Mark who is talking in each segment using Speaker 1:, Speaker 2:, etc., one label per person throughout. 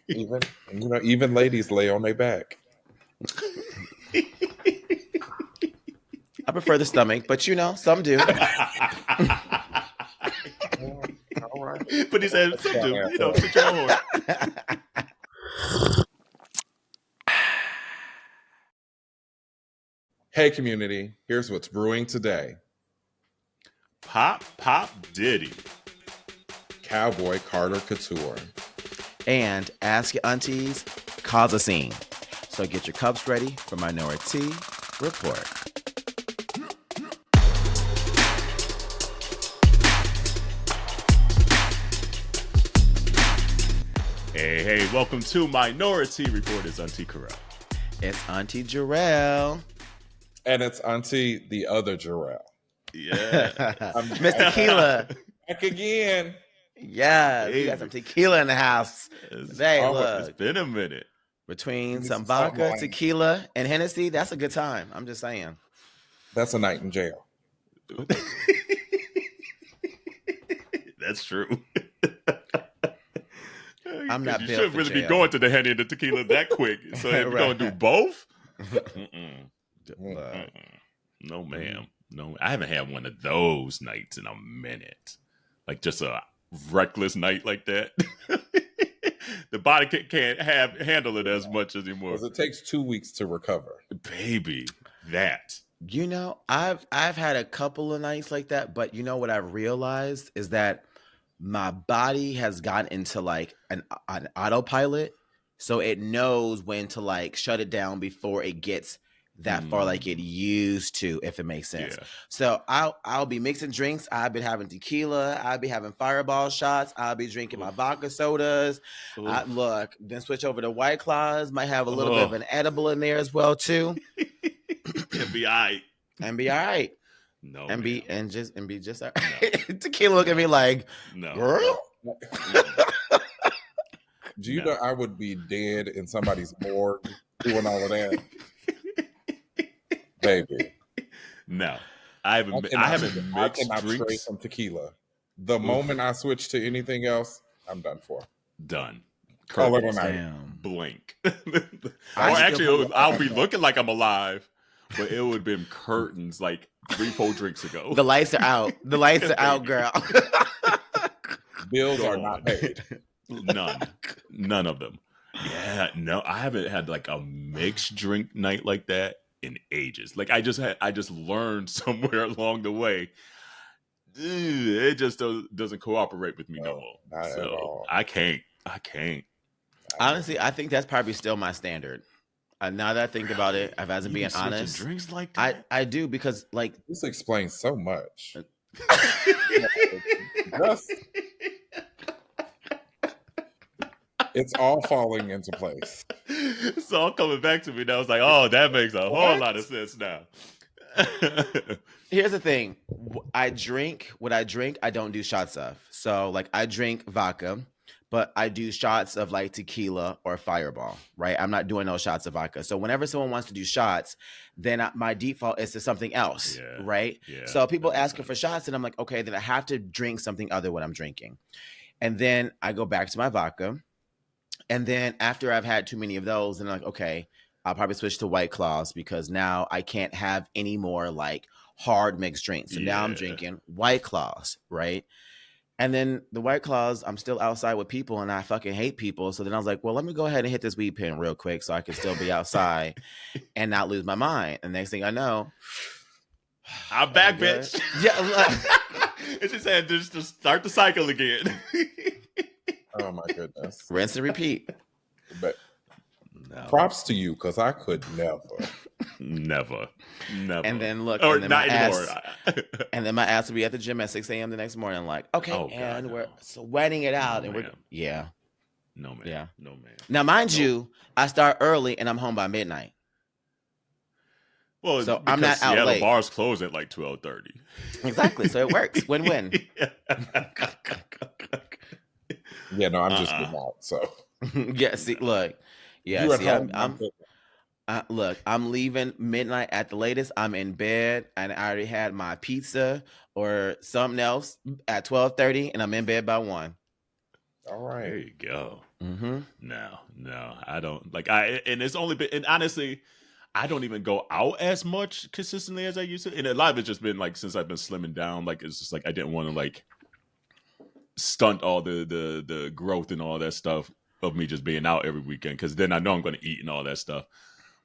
Speaker 1: Even even ladies lay on their back.
Speaker 2: I prefer the stomach, but some do.
Speaker 3: All right. But he said some do. Sit your horse.
Speaker 1: Hey, community, here's what's brewing today.
Speaker 3: Pop Diddy.
Speaker 1: Cowboy Carter Couture.
Speaker 2: And Ask Your Aunteas, cause a scene. So get your cups ready for Minoritea Report.
Speaker 3: Hey, welcome to Minoritea Report. It's Auntie Carell.
Speaker 2: It's Auntie Jerell.
Speaker 1: And it's Auntie the other Jerell.
Speaker 3: Yeah.
Speaker 2: Miss Tequila.
Speaker 1: Back again.
Speaker 2: Yeah, we got some tequila in the house. Hey, look.
Speaker 3: It's been a minute.
Speaker 2: Between some vodka, tequila, and Hennessy, that's a good time. I'm just saying.
Speaker 1: That's a night in jail.
Speaker 3: That's true.
Speaker 2: I'm not built
Speaker 3: You should
Speaker 2: for
Speaker 3: really
Speaker 2: jail.
Speaker 3: be going to the Henny and the tequila that quick. So if you're going to do both? No, ma'am. No, I haven't had one of those nights in a minute. Like just a reckless night like that. The body can't handle it as much anymore.
Speaker 1: Because it takes 2 weeks to recover.
Speaker 3: Baby, that.
Speaker 2: I've had a couple of nights like that, but what I've realized is that my body has gotten into like an autopilot, so it knows when to like shut it down before it gets that far like it used to, if it makes sense. Yeah. So I'll be mixing drinks. I've been having tequila. I'll be having Fireball shots. I'll be drinking my vodka sodas. Then switch over to White Claws. Might have a little bit of an edible in there as well too.
Speaker 3: And be all right.
Speaker 2: No, and be just all right. No. Tequila look at me like, no, girl.
Speaker 1: No. Do you know I would be dead in somebody's morgue doing all of that? Baby.
Speaker 3: No. I haven't mixed drinks.
Speaker 1: Stray from tequila. The moment I switch to anything else, I'm done for.
Speaker 3: Done. Blink. I'll be looking like I'm alive, but it would have been curtains like 3-4 drinks ago.
Speaker 2: The lights are out. The lights are out, girl.
Speaker 1: Bills are not paid.
Speaker 3: None of them. Yeah, no, I haven't had like a mixed drink night like that in ages. Like I just learned somewhere along the way. It just doesn't cooperate with me no more.
Speaker 1: Not at all.
Speaker 3: I can't.
Speaker 2: Honestly, I think that's probably still my standard. Now that I think about it, if I was being honest,
Speaker 3: drinks like that?
Speaker 2: I do because like
Speaker 1: this explains so much. It's all falling into place.
Speaker 3: It's all coming back to me now. I was like, oh, that makes a whole lot of sense now.
Speaker 2: Here's the thing. I drink what I drink. I don't do shots of. So like I drink vodka, but I do shots of like tequila or Fireball, right? I'm not doing those shots of vodka. So whenever someone wants to do shots, then my default is to something else, right? Yeah, so people asking for shots and I'm like, okay, then I have to drink something other than what I'm drinking. And then I go back to my vodka. And then after I've had too many of those, then I'm like, okay, I'll probably switch to White Claws because now I can't have any more like hard mixed drinks. So now I'm drinking White Claws, right? And then the White Claws, I'm still outside with people and I fucking hate people. So then I was like, well, let me go ahead and hit this weed pen real quick so I can still be outside and not lose my mind. And next thing I know,
Speaker 3: I'm back, bitch.
Speaker 2: Yeah.
Speaker 3: It's just saying just to start the cycle again.
Speaker 1: Oh my goodness.
Speaker 2: Rinse and repeat.
Speaker 1: But props to you, because I could
Speaker 3: never.
Speaker 2: And then look,
Speaker 3: or
Speaker 2: and then
Speaker 3: not anymore.
Speaker 2: And then my ass will be at the gym at 6 a.m. the next morning. Like, okay, we're sweating it out. No, and
Speaker 3: No, man.
Speaker 2: Yeah.
Speaker 3: No, man.
Speaker 2: Now, mind you, I start early and I'm home by midnight.
Speaker 3: Well,
Speaker 2: so I'm not out
Speaker 3: Seattle
Speaker 2: late.
Speaker 3: Bars close at like 12:30.
Speaker 2: Exactly. So it works. Win-win.
Speaker 1: Yeah, no, I'm just getting out. So
Speaker 2: yeah, see, look. Yeah, see, I'm leaving midnight at the latest. I'm in bed and I already had my pizza or something else at 12:30 and I'm in bed by 1.
Speaker 1: All right.
Speaker 3: There you go.
Speaker 2: Mm-hmm.
Speaker 3: No, I don't like. And it's only been, and honestly, I don't even go out as much consistently as I used to. And a lot of it's just been like since I've been slimming down. Like it's just like I didn't want to like stunt all the growth and all that stuff of me just being out every weekend, because then I know I'm going to eat and all that stuff.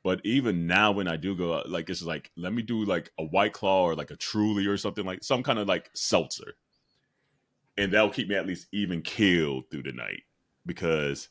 Speaker 3: But even now, when I do go out, like it's like let me do like a White Claw or like a Truly or something, like some kind of like seltzer, and that'll keep me at least even keeled through the night. Because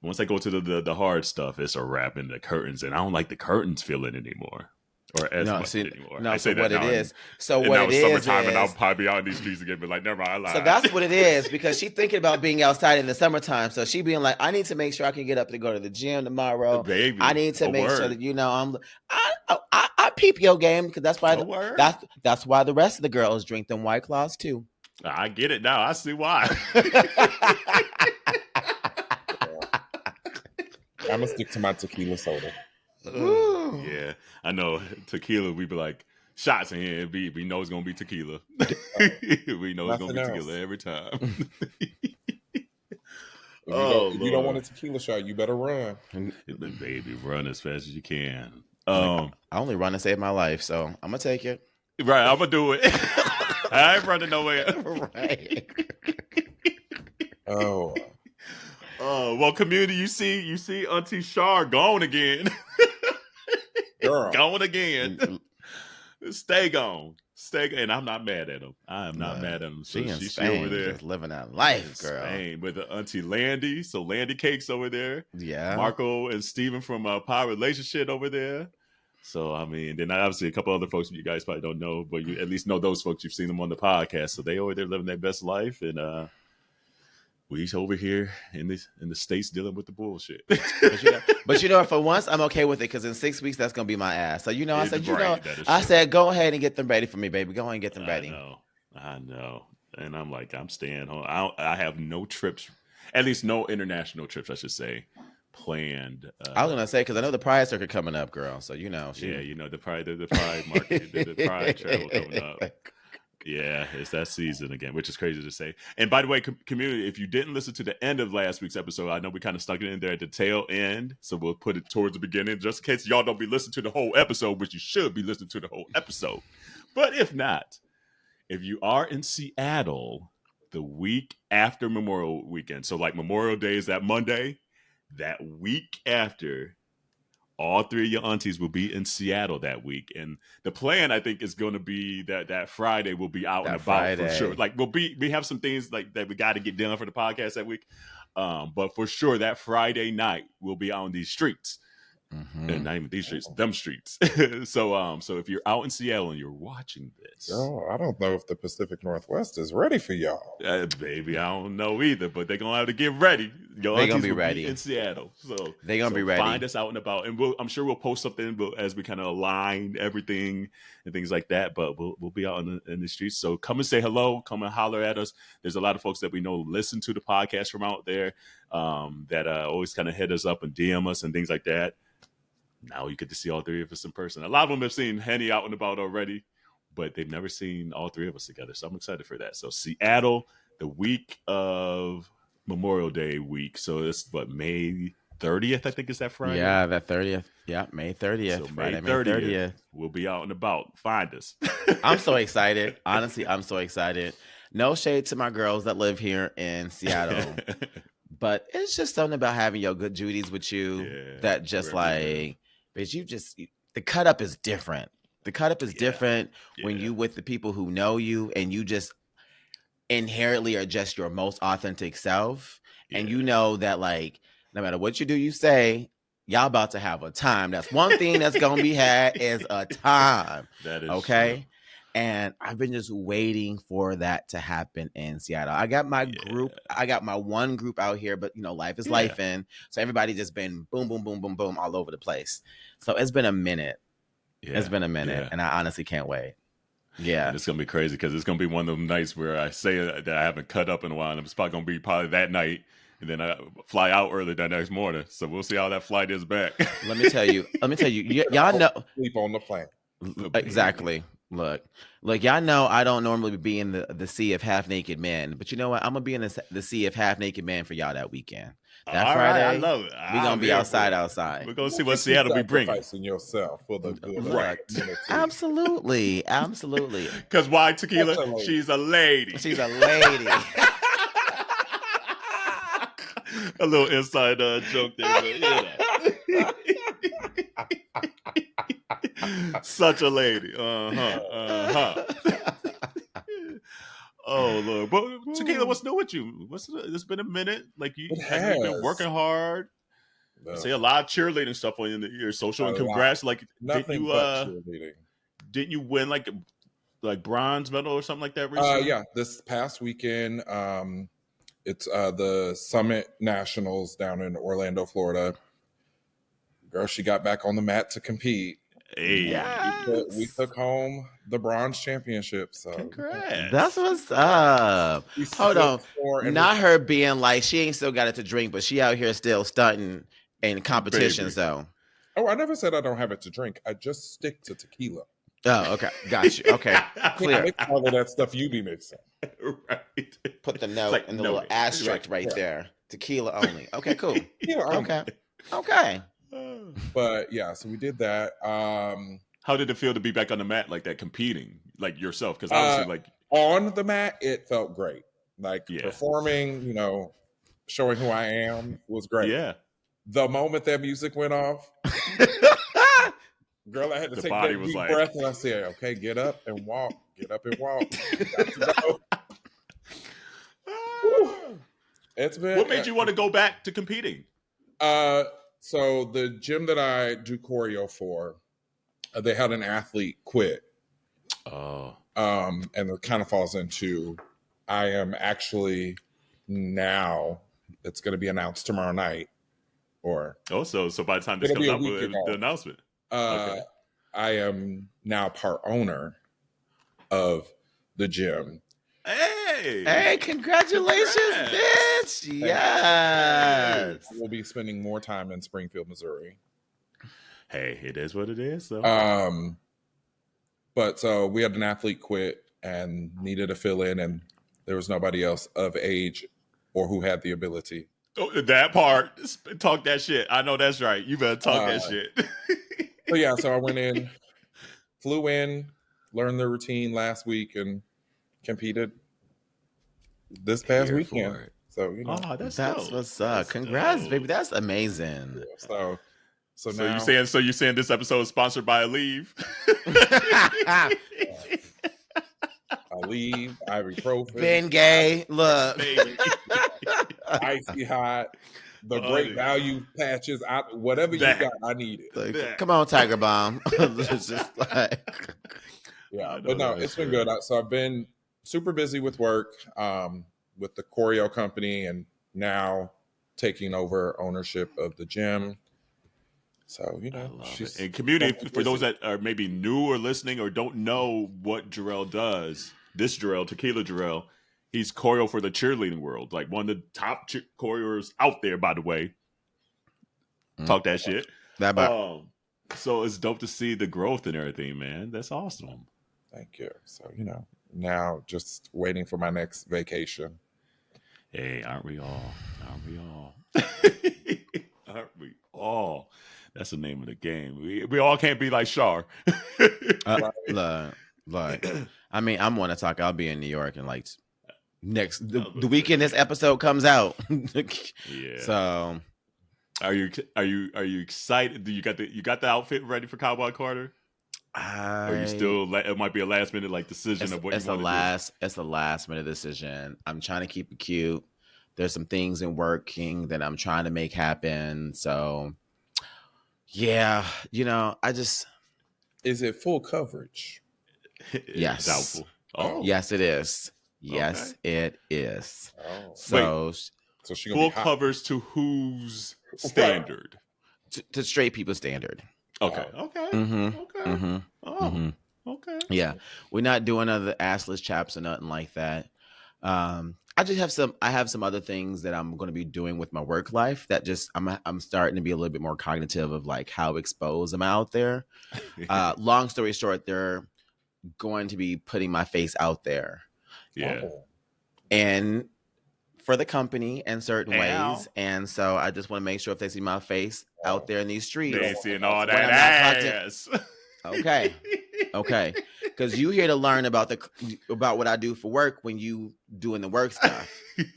Speaker 3: once I go to the hard stuff, it's a wrap in the curtains, and I don't like the curtains feeling anymore, or as much anymore.
Speaker 2: No,
Speaker 3: I say
Speaker 2: so
Speaker 3: that
Speaker 2: what
Speaker 3: now,
Speaker 2: it is. So
Speaker 3: and
Speaker 2: what
Speaker 3: now
Speaker 2: it
Speaker 3: it's
Speaker 2: is
Speaker 3: summertime, and I'll probably be out in these streets again, but like, never mind, I lied.
Speaker 2: So that's what it is, because she's thinking about being outside in the summertime. So she being like, I need to make sure I can get up to go to the gym tomorrow.
Speaker 3: Baby,
Speaker 2: I need to make
Speaker 3: word.
Speaker 2: sure that I peep your game, because that's why
Speaker 3: word.
Speaker 2: that's why the rest of the girls drink them White Claws too.
Speaker 3: I get it now. I see why.
Speaker 1: I'm gonna stick to my tequila soda.
Speaker 3: Yeah, I know. Tequila, we be like shots in here. We know it's gonna be tequila. We know it's gonna be tequila every time.
Speaker 1: If you don't want a tequila shot, you better run.
Speaker 3: Baby, run as fast as you can.
Speaker 2: I only run to save my life, so I'm gonna take it.
Speaker 3: Right, I'm gonna do it. I ain't running nowhere.
Speaker 2: Right.
Speaker 1: Oh.
Speaker 3: Well, community, you see Auntie Shar gone again.
Speaker 1: Girl.
Speaker 3: Gone again. Stay gone. And I'm not mad at him. I am not mad at him. So
Speaker 2: she's
Speaker 3: over there
Speaker 2: just living that life, girl.
Speaker 3: Spain with the Auntie Landy. So Landy Cakes over there.
Speaker 2: Yeah.
Speaker 3: Marco and Steven from Power Relationship over there. So, I mean, then obviously a couple other folks you guys probably don't know, but you at least know those folks. You've seen them on the podcast. So they over there living their best life. And we over here in the States dealing with the bullshit.
Speaker 2: But you know, for once, I'm okay with it, because in 6 weeks, that's going to be my ass. So, I said, go ahead and get them ready for me, baby. Go ahead and get them ready.
Speaker 3: I know. And I'm like, I'm staying home. I have no trips, at least no international trips, I should say, planned.
Speaker 2: I was going to say, because I know the Pride Circuit coming up, girl. So,
Speaker 3: Yeah, the Pride market, the Pride travel coming up. Yeah, it's that season again, which is crazy to say. And by the way, community, if you didn't listen to the end of last week's episode, I know we kind of stuck it in there at the tail end, so we'll put it towards the beginning, just in case y'all don't be listening to the whole episode, which you should be listening to the whole episode. But if not, if you are in Seattle the week after Memorial Weekend, so like Memorial Day is that Monday, that week after, all three of your aunties will be in Seattle that week. And the plan, I think, is going to be that Friday will be out and about for sure. Like we have some things like that we got to get done for the podcast that week. But for sure, that Friday night we'll be out on these streets. Mm-hmm. And not even these streets, them streets. So if you're out in Seattle and you're watching this,
Speaker 1: I don't know if the Pacific Northwest is ready for y'all.
Speaker 3: Baby, I don't know either, but they're gonna have to get ready.
Speaker 2: They're gonna be ready
Speaker 3: in Seattle, so
Speaker 2: they're gonna be ready.
Speaker 3: Find us out and about, and I'm sure we'll post something as we kind of align everything and things like that. But we'll be out in the streets, so come and say hello, come and holler at us. There's a lot of folks that we know listen to the podcast from out there that always kind of hit us up and DM us and things like that. Now you get to see all three of us in person. A lot of them have seen Henny out and about already, but they've never seen all three of us together. So I'm excited for that. So Seattle, the week of Memorial Day week. So it's May 30th, I think is that Friday.
Speaker 2: Yeah, that 30th. Yeah, May 30th.
Speaker 3: So
Speaker 2: Friday,
Speaker 3: May 30th. We'll be out and about. Find us.
Speaker 2: I'm so excited. Honestly, I'm so excited. No shade to my girls that live here in Seattle. But it's just something about having your good Judies with you that just like... But the cut up is different. The cut up is different when you with the people who know you and you just inherently are just your most authentic self. Yeah. And you know that like, no matter what you do, you say, y'all about to have a time. That's one thing that's going to be had is a time.
Speaker 3: That is
Speaker 2: okay.
Speaker 3: True.
Speaker 2: And I've been just waiting for that to happen in Seattle. I got my group. I got my one group out here, but life is life. And so everybody just been boom, boom, boom, boom, boom, all over the place. So it's been a minute. Yeah. It's been a minute. And I honestly can't wait. Yeah.
Speaker 3: And it's going to be crazy because it's going to be one of them nights where I say that I haven't cut up in a while. And it's probably going to be that night. And then I fly out early that next morning. So we'll see how that flight is back.
Speaker 2: Let me tell you, y'all know.
Speaker 1: Sleep on the plane.
Speaker 2: Exactly. Look, y'all know I don't normally be in the sea of half naked men, but you know what? I'm gonna be in the sea of half naked men for y'all that weekend. That
Speaker 3: All
Speaker 2: Friday,
Speaker 3: right, I love it.
Speaker 2: we gonna
Speaker 3: I'm
Speaker 2: be
Speaker 3: here for it.
Speaker 2: outside.
Speaker 3: We're gonna see
Speaker 1: Look
Speaker 3: what
Speaker 1: at you
Speaker 3: Seattle be bringing.
Speaker 1: sacrificing yourself for the good of
Speaker 3: Right.
Speaker 1: the community.
Speaker 2: Absolutely.
Speaker 3: Because why tequila?
Speaker 1: Such a lady.
Speaker 3: She's a lady.
Speaker 2: She's a lady.
Speaker 3: A little inside joke there, but such a lady. Oh Lord, but tequila, what's new with you? It's been a minute. Like you have been working hard. I see a lot of cheerleading stuff on your social. And congrats! Like,
Speaker 1: nothing but cheerleading.
Speaker 3: Didn't you win like bronze medal or something like that recently?
Speaker 1: Yeah, this past weekend. It's the Summit Nationals down in Orlando, Florida. Girl, she got back on the mat to compete.
Speaker 3: Hey,
Speaker 2: yes.
Speaker 1: We took home the bronze championship. So
Speaker 3: congrats.
Speaker 2: That's what's up. Hold on. Not her being like, she ain't still got it to drink, but she out here still stunting in competitions, though.
Speaker 1: Oh, I never said I don't have it to drink. I just stick to tequila.
Speaker 2: Oh, okay. Got you. Okay. Clear.
Speaker 1: Mix all of that stuff you be mixing.
Speaker 3: Right.
Speaker 2: Put the note and the little asterisk right there. Tequila only. Okay, cool. Okay.
Speaker 1: But yeah, so we did that.
Speaker 3: How did it feel to be back on the mat like that, competing like yourself? Because obviously, like
Speaker 1: on the mat, it felt great. Like performing, showing who I am was great.
Speaker 3: Yeah.
Speaker 1: The moment that music went off, girl, I had to take that deep breath, and I said, "Okay, get up and walk. Get up and walk." It's been.
Speaker 3: What made you want to go back to competing?
Speaker 1: So the gym that I do choreo for, they had an athlete quit.
Speaker 3: Oh.
Speaker 1: And it kind of falls into, I am actually now. It's going to be announced tomorrow night.
Speaker 3: So by the time this comes out, the announcement.
Speaker 1: Okay. I am now part owner of the gym.
Speaker 2: Hey, congratulations, bitch. Yes.
Speaker 1: We'll be spending more time in Springfield, Missouri.
Speaker 3: Hey, it is what it is. So.
Speaker 1: But so we had an athlete quit and needed to fill in, and there was nobody else of age or who had the ability.
Speaker 3: Oh, that part. Talk that shit. I know that's right. You better talk that shit.
Speaker 1: So I went in, flew in, learned the routine last week, and competed this past weekend. So
Speaker 3: that's
Speaker 2: what's up. Congrats, baby. That's amazing.
Speaker 1: Yeah, so
Speaker 3: now you saying this episode is sponsored by Aleve?
Speaker 1: Aleve, ibuprofen,
Speaker 2: Ben Gay, look,
Speaker 1: Icy Hot, the Great Value patches. Whatever you got, I need it.
Speaker 2: Like, come on, Tiger Bomb. It's just like,
Speaker 1: but no, it's been good. So I've been super busy with work, with the choreo company, and now taking over ownership of the gym. So, she's
Speaker 3: and community, for those that are maybe new or listening or don't know what Jerell does, this Jerell, Tequila Jerell, he's choreo for the cheerleading world. Like one of the top choreographers out there, by the way. Talk that shit. So it's dope to see the growth and everything, man. That's awesome.
Speaker 1: Thank you. So, now just waiting for my next vacation.
Speaker 3: Hey, aren't we all? Aren't we all? Aren't we all? That's the name of the game. We all can't be like Shar.
Speaker 2: Like, I mean, I'm want to talk. I'll be in New York and like the weekend this episode comes out.
Speaker 3: Yeah.
Speaker 2: So,
Speaker 3: are you excited? Do you got the outfit ready for Cowboy Carter? Or you still? It might be a last minute decision of what you want to do.
Speaker 2: It's a last minute decision. I'm trying to keep it cute. There's some things in working that I'm trying to make happen. So, yeah, I just.
Speaker 1: Is it full coverage?
Speaker 2: Yes.
Speaker 3: Doubtful. Oh.
Speaker 2: Yes, it is. Yes, it is.
Speaker 1: Oh.
Speaker 2: So
Speaker 1: she
Speaker 3: full covers to whose standard?
Speaker 2: To straight people standard.
Speaker 3: Okay. Okay.
Speaker 2: Mm-hmm.
Speaker 3: Okay.
Speaker 2: Mm-hmm.
Speaker 3: Oh.
Speaker 2: Mm-hmm.
Speaker 3: Okay.
Speaker 2: Yeah, we're not doing other assless chaps or nothing like that. I just have some other things that I'm going to be doing with my work life that just I'm starting to be a little bit more cognitive of like how exposed I'm out there. Long story short, going to be putting my face out there.
Speaker 3: Yeah.
Speaker 2: And for the company in certain ways. And so I just want to make sure if they see my face out there in these streets.
Speaker 3: They ain't seeing all that ass.
Speaker 2: Okay. Because you here to learn about what I do for work when you doing the work stuff.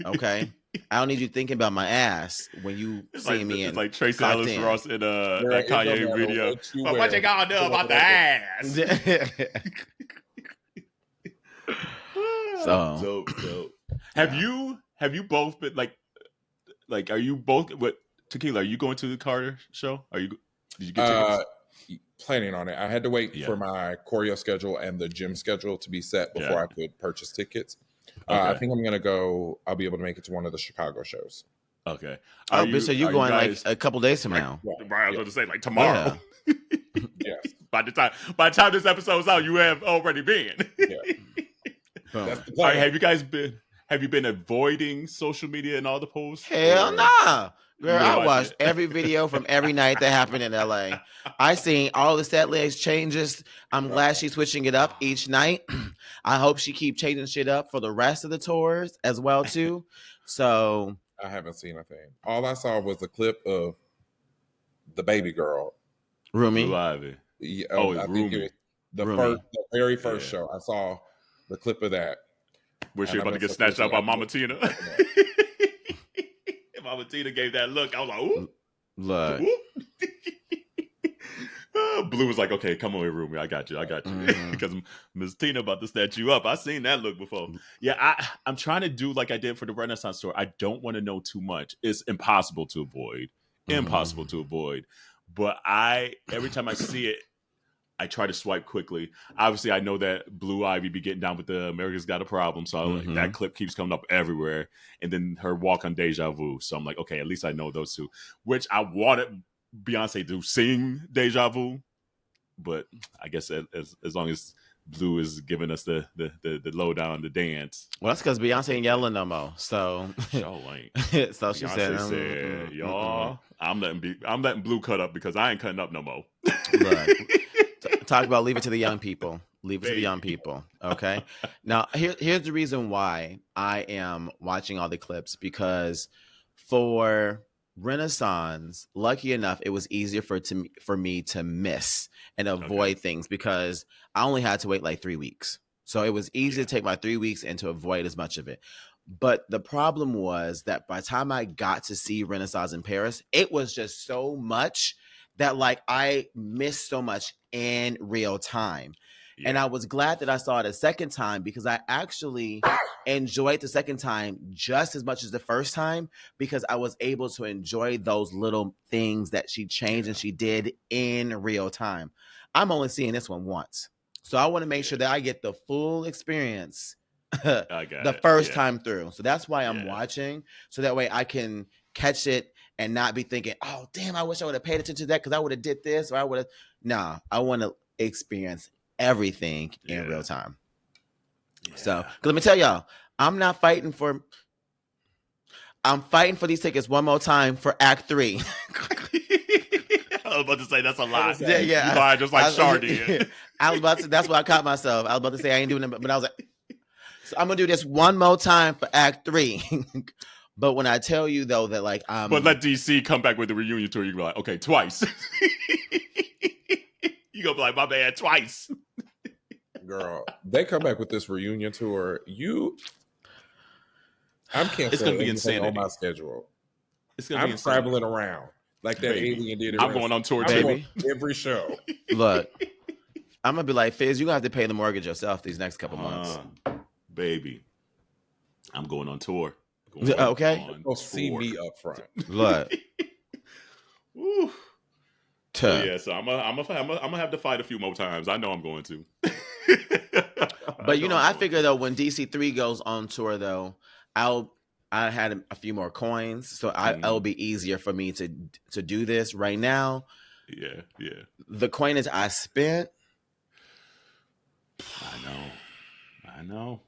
Speaker 2: Okay. I don't need you thinking about my ass when you see me.
Speaker 3: It's like Tracy Ellis Ross in that Kanye video.
Speaker 1: But
Speaker 3: what you gonna do about the ass?
Speaker 2: So
Speaker 3: dope. Have you both been like are you both Tequila? Are you going to the Carter show? Did you get tickets?
Speaker 1: Planning on it. I had to wait for my choreo schedule and the gym schedule to be set before I could purchase tickets. I think I'm gonna go. I'll be able to make it to one of the Chicago shows.
Speaker 3: Okay.
Speaker 2: So you're going like a couple days from now?
Speaker 3: I was going to say like tomorrow.
Speaker 1: Yeah. Yes.
Speaker 3: By the time this episode's out, you have already been.
Speaker 1: Yeah.
Speaker 3: That's the plan. Have you been avoiding social media and all the posts?
Speaker 2: Hell nah. Girl, I watched every video from every night that happened in LA. I seen all the set list changes. I'm glad she's switching it up each night. I hope she keep changing shit up for the rest of the tours as well too. So
Speaker 1: I haven't seen a thing. All I saw was a clip of the baby girl,
Speaker 2: Rumi.
Speaker 3: Blue Ivy.
Speaker 1: Yeah, I think it was the very first show. I saw the clip of that.
Speaker 3: Where she about to get snatched up by Mama Tina. Mama Tina gave that look. I was like, ooh.
Speaker 2: Look.
Speaker 3: Blue was like, okay, come on here, Rumi. I got you. Because Miss Tina about to snatch you up. I seen that look before. Yeah, I'm trying to do like I did for the Renaissance store. I don't want to know too much. It's impossible to avoid. But every time I see it, I try to swipe quickly. Obviously, I know that Blue Ivy be getting down with the America's Got a Problem. So that clip keeps coming up everywhere. And then her walk on Deja Vu. So I'm like, okay, at least I know those two. Which I wanted Beyonce to sing Deja Vu. But I guess as long as Blue is giving us the lowdown, the dance.
Speaker 2: Well, that's because Beyonce ain't yelling no more. So,
Speaker 3: so she
Speaker 2: Beyonce
Speaker 3: said, y'all, I'm letting Blue cut up because I ain't cutting up no more.
Speaker 2: Look. Talk about leave it to the young people. Leave it to the young people. Okay. Now, here's the reason why I am watching all the clips, because for Renaissance, lucky enough, it was easier for me to miss and avoid things because I only had to wait like 3 weeks. So it was easy to take my 3 weeks and to avoid as much of it. But the problem was that by the time I got to see Renaissance in Paris, it was just so much that like I missed so much in real time. Yeah. And I was glad that I saw it a second time because I actually enjoyed the second time just as much as the first time because I was able to enjoy those little things that she changed and she did in real time. I'm only seeing this one once. So I want to make sure that I get the full experience the first time through. So that's why I'm watching. So that way I can catch it and not be thinking, oh, damn, I wish I would have paid attention to that because I would have did this or I would have. Nah, I want to experience everything in real time. Yeah. So, because let me tell y'all, I'm fighting for these tickets one more time for Act 3.
Speaker 3: I was about to say that's a lot.
Speaker 2: Yeah.
Speaker 3: You lied just like Char did.
Speaker 2: I was about to. That's why I caught myself. I was about to say I ain't doing it, but I was like, so I'm gonna do this one more time for Act 3. But when I tell you though that like,
Speaker 3: but let DC come back with the reunion tour, you can be like, okay, twice. You gonna be like, my bad, twice.
Speaker 1: Girl, they come back with this reunion tour. I'm canceling. It's gonna be insanity on my schedule. I'm traveling around like that alien did.
Speaker 3: I'm going on tour, baby.
Speaker 1: Every show.
Speaker 2: Look, I'm gonna be like, Fizz, you gonna have to pay the mortgage yourself these next couple months,
Speaker 3: baby. I'm going on tour.
Speaker 2: Okay,
Speaker 1: see me up front.
Speaker 2: Look.
Speaker 3: So I'm gonna have to fight a few more times. I know I'm going to.
Speaker 2: But I figure though when DC3 goes on tour though, I had a few more coins, so it'll be easier for me to do this right now.
Speaker 3: Yeah.
Speaker 2: The coinage I spent.
Speaker 3: I know.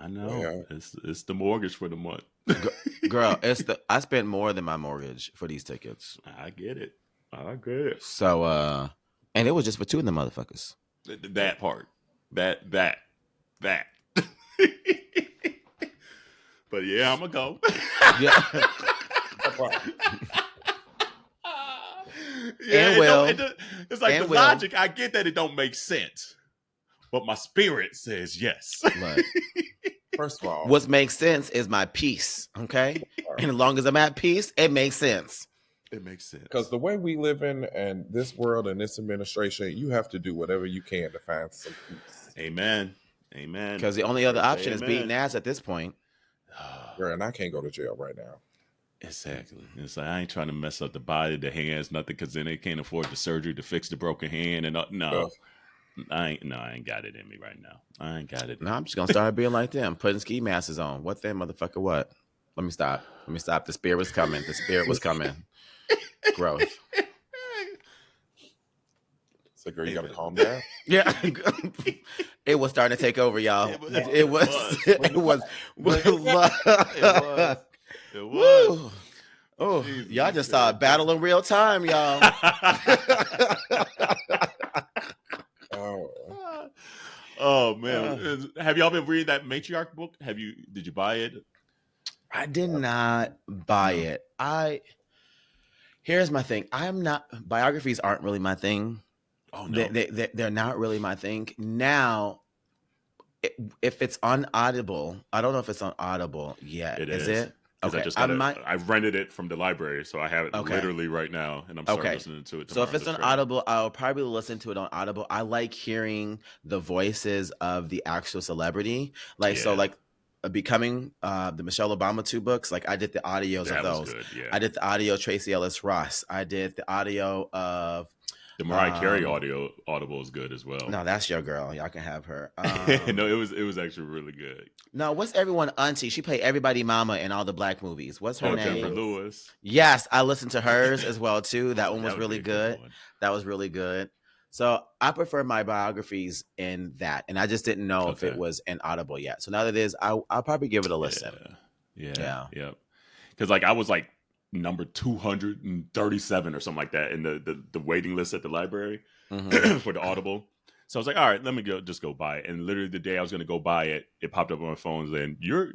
Speaker 3: Yeah. It's the mortgage for the month.
Speaker 2: Girl, I spent more than my mortgage for these tickets.
Speaker 3: I get it.
Speaker 2: So and it was just for two of the motherfuckers.
Speaker 3: That part. That. But yeah, I'm gonna go.
Speaker 2: Yeah.
Speaker 3: Yeah,
Speaker 2: And
Speaker 3: it's like
Speaker 2: and
Speaker 3: the
Speaker 2: will.
Speaker 3: logic. I get that it don't make sense, but my spirit says yes.
Speaker 2: Look,
Speaker 1: First of all,
Speaker 2: what makes sense is my peace. Okay, and as long as I'm at peace, it makes sense.
Speaker 3: It makes sense.
Speaker 1: because the way we live in and this world and this administration, you have to do whatever you can to find some peace.
Speaker 3: Amen.
Speaker 2: Because the only other option is beating ass at this point.
Speaker 1: Girl, and I can't go to jail right now.
Speaker 3: Exactly. It's like I ain't trying to mess up the body, the hands, nothing, because then they can't afford the surgery to fix the broken hand. And no, I ain't got it in me right now. I ain't got it.
Speaker 2: No, I'm just gonna start being like them, putting ski masks on. What then, motherfucker? What? Let me stop. The spirit was coming. Growth.
Speaker 1: So, girl, you gotta calm down.
Speaker 2: Yeah, it was starting to take over, y'all. It was. Oh,
Speaker 3: Jesus,
Speaker 2: y'all just saw a battle in real time, y'all.
Speaker 3: Oh man, have y'all been reading that Matriarch book? Did you buy it?
Speaker 2: I did not buy it. Here's my thing. Biographies aren't really my thing.
Speaker 3: Oh no,
Speaker 2: they're not really my thing. Now, if it's on Audible, I don't know if it's on Audible yet. Is it?
Speaker 3: Okay, I rented it from the library, so I have it literally right now, and I'm starting listening to it.
Speaker 2: So if it's on Audible, I'll probably listen to it on Audible. I like hearing the voices of the actual celebrity, Becoming the Michelle Obama 2 books. Like I did the audios of those.
Speaker 3: Good, yeah.
Speaker 2: I did the audio Tracy Ellis Ross. I did the audio of
Speaker 3: the Mariah Carey audible is good as well.
Speaker 2: No, that's your girl. Y'all can have her.
Speaker 3: No, it was actually really good.
Speaker 2: No, what's everyone auntie? She played everybody mama in all the black movies. What's her name?
Speaker 3: Jennifer Lewis.
Speaker 2: Yes, I listened to hers as well too. That one was really good. That was really good. So I prefer my biographies in that, and I just didn't know if it was in Audible yet. So now that it is, I'll probably give it a listen.
Speaker 3: Yeah. Because like I was like number 237 or something like that in the waiting list at the library for the Audible. So I was like, all right, let me just go buy it. And literally the day I was going to go buy it, it popped up on my phone and you're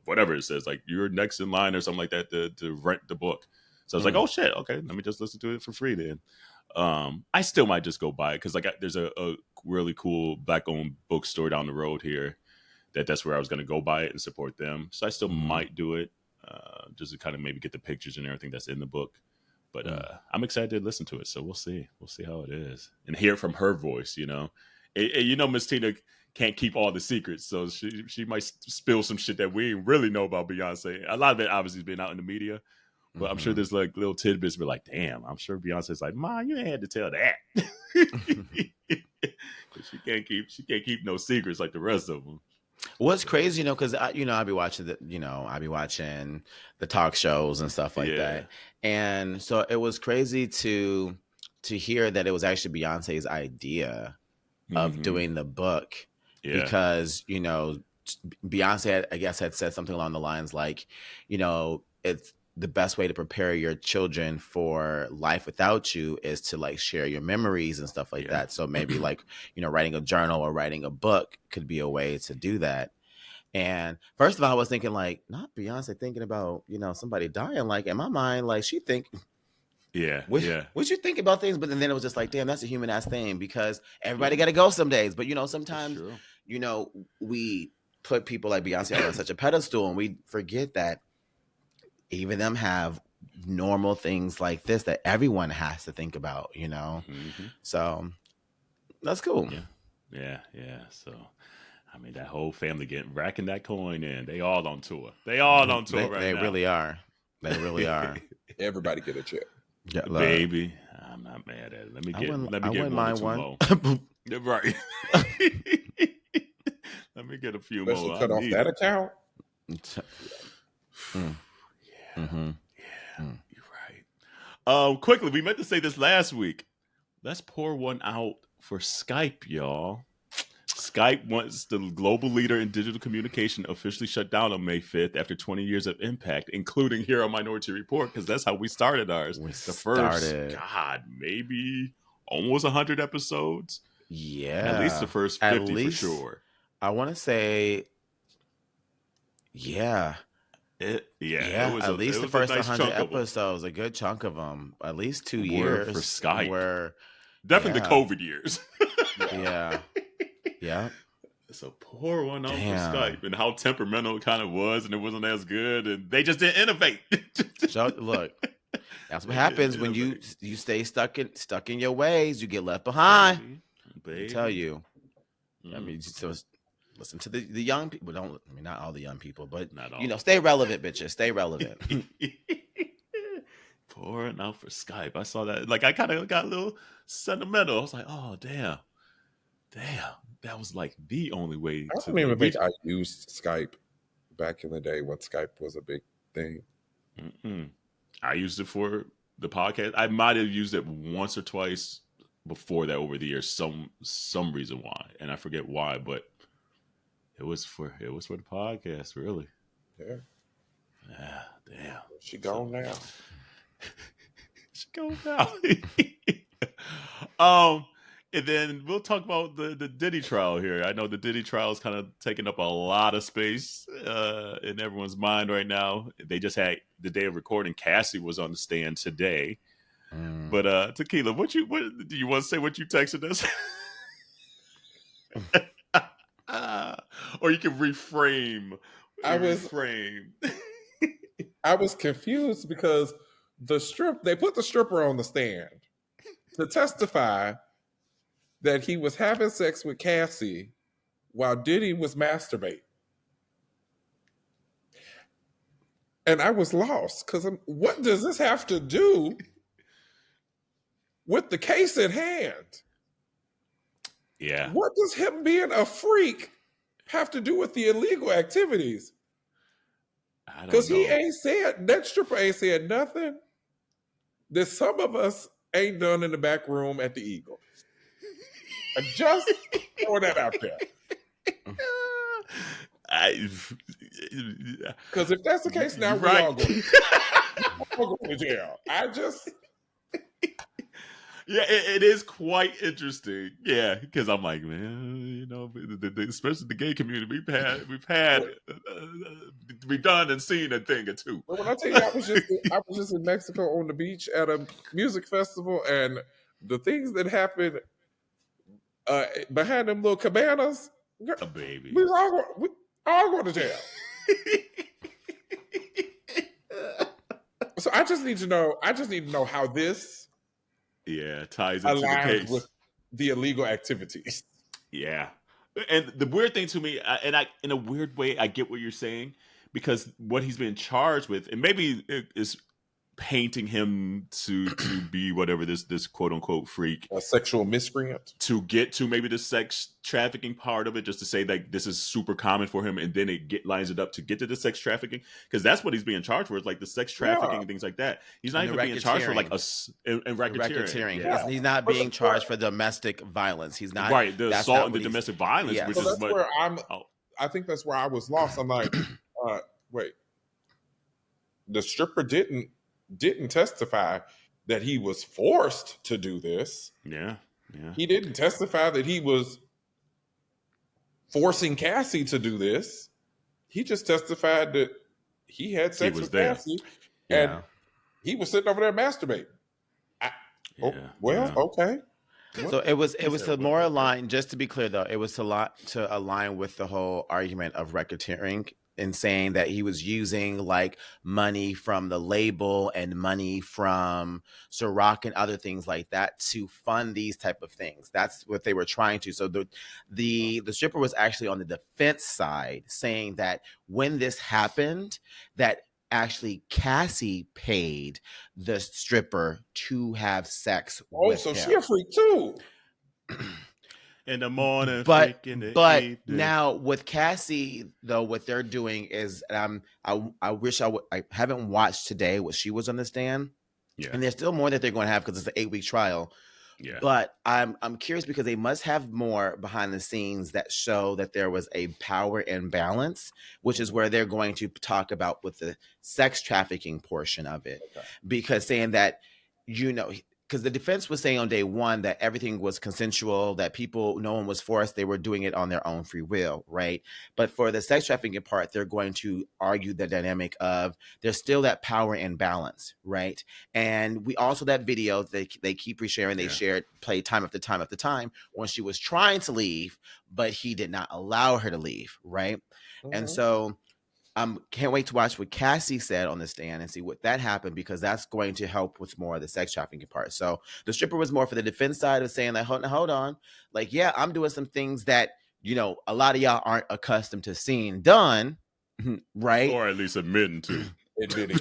Speaker 3: whatever it says, like you're next in line or something like that to rent the book. So I was like, oh shit, okay, let me just listen to it for free then. I still might just go buy it because like there's a really cool black-owned bookstore down the road here that's where I was going to go buy it and support them. So I still might do it just to kind of maybe get the pictures and everything that's in the book. But I'm excited to listen to it. So we'll see. We'll see how it is and hear from her voice, you know. Miss Tina can't keep all the secrets. So she might spill some shit that we didn't really know about Beyonce. A lot of it obviously has been out in the media. But I'm sure there's like little tidbits. But like, damn, I'm sure Beyonce's like, Ma, you ain't had to tell that. She can't keep no secrets like the rest of them.
Speaker 2: What's crazy, because I be watching the talk shows and stuff like that, and so it was crazy to hear that it was actually Beyonce's idea of doing the book because Beyonce had said something along the lines like, it's the best way to prepare your children for life without you is to like share your memories and stuff like that. So maybe like, writing a journal or writing a book could be a way to do that. And first of all, I was thinking like, not Beyonce thinking about, somebody dying. Like in my mind, like she think, what you think about things? But then it was just like, damn, that's a human ass thing because everybody got to go some days. But, sometimes, we put people like Beyonce on such a pedestal and we forget that even them have normal things like this that everyone has to think about, So that's cool.
Speaker 3: Yeah. So, I mean, that whole family racking that coin in. They all on tour. They right now.
Speaker 2: They really are. They really are.
Speaker 1: Everybody get a check.
Speaker 3: Yeah, baby, I'm not mad at it. Let me get one or two more. Right. Let me get a few
Speaker 1: Especially
Speaker 3: more.
Speaker 1: cut off that account.
Speaker 3: You're right. Quickly, we meant to say this last week. Let's pour one out for Skype, y'all. Skype, once the global leader in digital communication, officially shut down on May 5th after 20 years of impact, including here on Minority Report, because that's how we started ours. First, maybe almost 100 episodes.
Speaker 2: Yeah.
Speaker 3: At least the first 50 for sure.
Speaker 2: I want to say, yeah.
Speaker 3: It was
Speaker 2: at least the
Speaker 3: a
Speaker 2: first
Speaker 3: nice
Speaker 2: 100
Speaker 3: chunk of them.
Speaker 2: episodes, a good chunk of them, at least 2
Speaker 3: Were
Speaker 2: years
Speaker 3: for Skype.
Speaker 2: Were
Speaker 3: definitely the COVID years.
Speaker 2: Yeah.
Speaker 3: It's a poor one on for
Speaker 2: Damn.
Speaker 3: Skype, and how temperamental it kind of was, and it wasn't as good, and they just didn't innovate.
Speaker 2: So, look, that's what happens when you stay stuck in your ways. You get left behind.
Speaker 3: Baby.
Speaker 2: I tell you. I mean, just listen to the young people. Not all the young people, but
Speaker 3: Not all.
Speaker 2: Stay relevant, bitches. Stay relevant.
Speaker 3: Pouring out for Skype. I saw that. Like, I kind of got a little sentimental. I was like, oh, damn. That was like the only way.
Speaker 1: I don't even think I used Skype back in the day when Skype was a big thing.
Speaker 3: I used it for the podcast. I might have used it once or twice before that over the years. Some reason why, and I forget why, but it was for the podcast, really.
Speaker 1: Yeah.
Speaker 3: Damn.
Speaker 1: She gone now.
Speaker 3: She gone now. And then we'll talk about the Diddy trial here. I know the Diddy trial is kind of taking up a lot of space in everyone's mind right now. They just had the day of recording. Cassie was on the stand today. But Tequila, what do you want to say? What you texted us? Or you can reframe. I
Speaker 1: was confused because they put the stripper on the stand to testify that he was having sex with Cassie while Diddy was masturbating. And I was lost because what does this have to do with the case at hand?
Speaker 3: Yeah.
Speaker 1: What does him being a freak have to do with the illegal activities? Because that stripper ain't said nothing that some of us ain't done in the back room at the Eagle. I just throw that out there. Because if that's the case, now we all go to jail.
Speaker 3: Yeah, it is quite interesting. Yeah, because I'm like, man, especially the gay community, we've done and seen a thing or two.
Speaker 1: But when I tell you, I was just in Mexico on the beach at a music festival, and the things that happened behind them little cabanas,
Speaker 3: baby,
Speaker 1: we all go to jail. So I just need to know how this
Speaker 3: ties into the case
Speaker 1: with the illegal activities.
Speaker 3: Yeah, and the weird thing to me, in a weird way, I get what you're saying, because what he's been charged with, and maybe it is painting him to be whatever this quote unquote freak,
Speaker 1: a sexual miscreant,
Speaker 3: to get to maybe the sex trafficking part of it, just to say that this is super common for him, and then lines it up to get to the sex trafficking, because that's what he's being charged for, is like the sex trafficking and things like that. He's not even being charged for like racketeering.
Speaker 2: Yeah. He's not being charged for domestic violence. He's not
Speaker 3: the assault and the domestic violence, which is
Speaker 1: where I think that's where I was lost. I'm like, wait, the stripper didn't testify that he was forced to do this.
Speaker 3: Yeah.
Speaker 1: He didn't testify that he was forcing Cassie to do this. He just testified that he had sex with Cassie, and he was sitting over there masturbating. Okay.
Speaker 2: So it was to more align. Just to be clear, though, it was to align with the whole argument of racketeering, and saying that he was using like money from the label and money from Ciroc and other things like that to fund these type of things. That's what they were trying to. So the stripper was actually on the defense side, saying that when this happened, that actually Cassie paid the stripper to have sex with him.
Speaker 1: She a freak too.
Speaker 3: In the morning,
Speaker 2: but
Speaker 3: evening.
Speaker 2: Now with Cassie, though, what they're doing is, I wish I haven't watched today what she was on the stand, and there's still more that they're going to have because it's an 8-week trial.
Speaker 3: Yeah,
Speaker 2: but I'm curious because they must have more behind the scenes that show that there was a power imbalance, which is where they're going to talk about with the sex trafficking portion of it, because saying that because the defense was saying on day one that everything was consensual, that no one was forced, they were doing it on their own free will, right? But for the sex trafficking part, they're going to argue the dynamic of there's still that power imbalance, right? And we also, that video they keep resharing, they played time after time after time when she was trying to leave, but he did not allow her to leave, right? And so can't wait to watch what Cassie said on the stand and see what that happened, because that's going to help with more of the sex trafficking part. So the stripper was more for the defense side of saying like, hold on. Like, yeah, I'm doing some things that, a lot of y'all aren't accustomed to seeing done. Right.
Speaker 3: Or at least admitting to.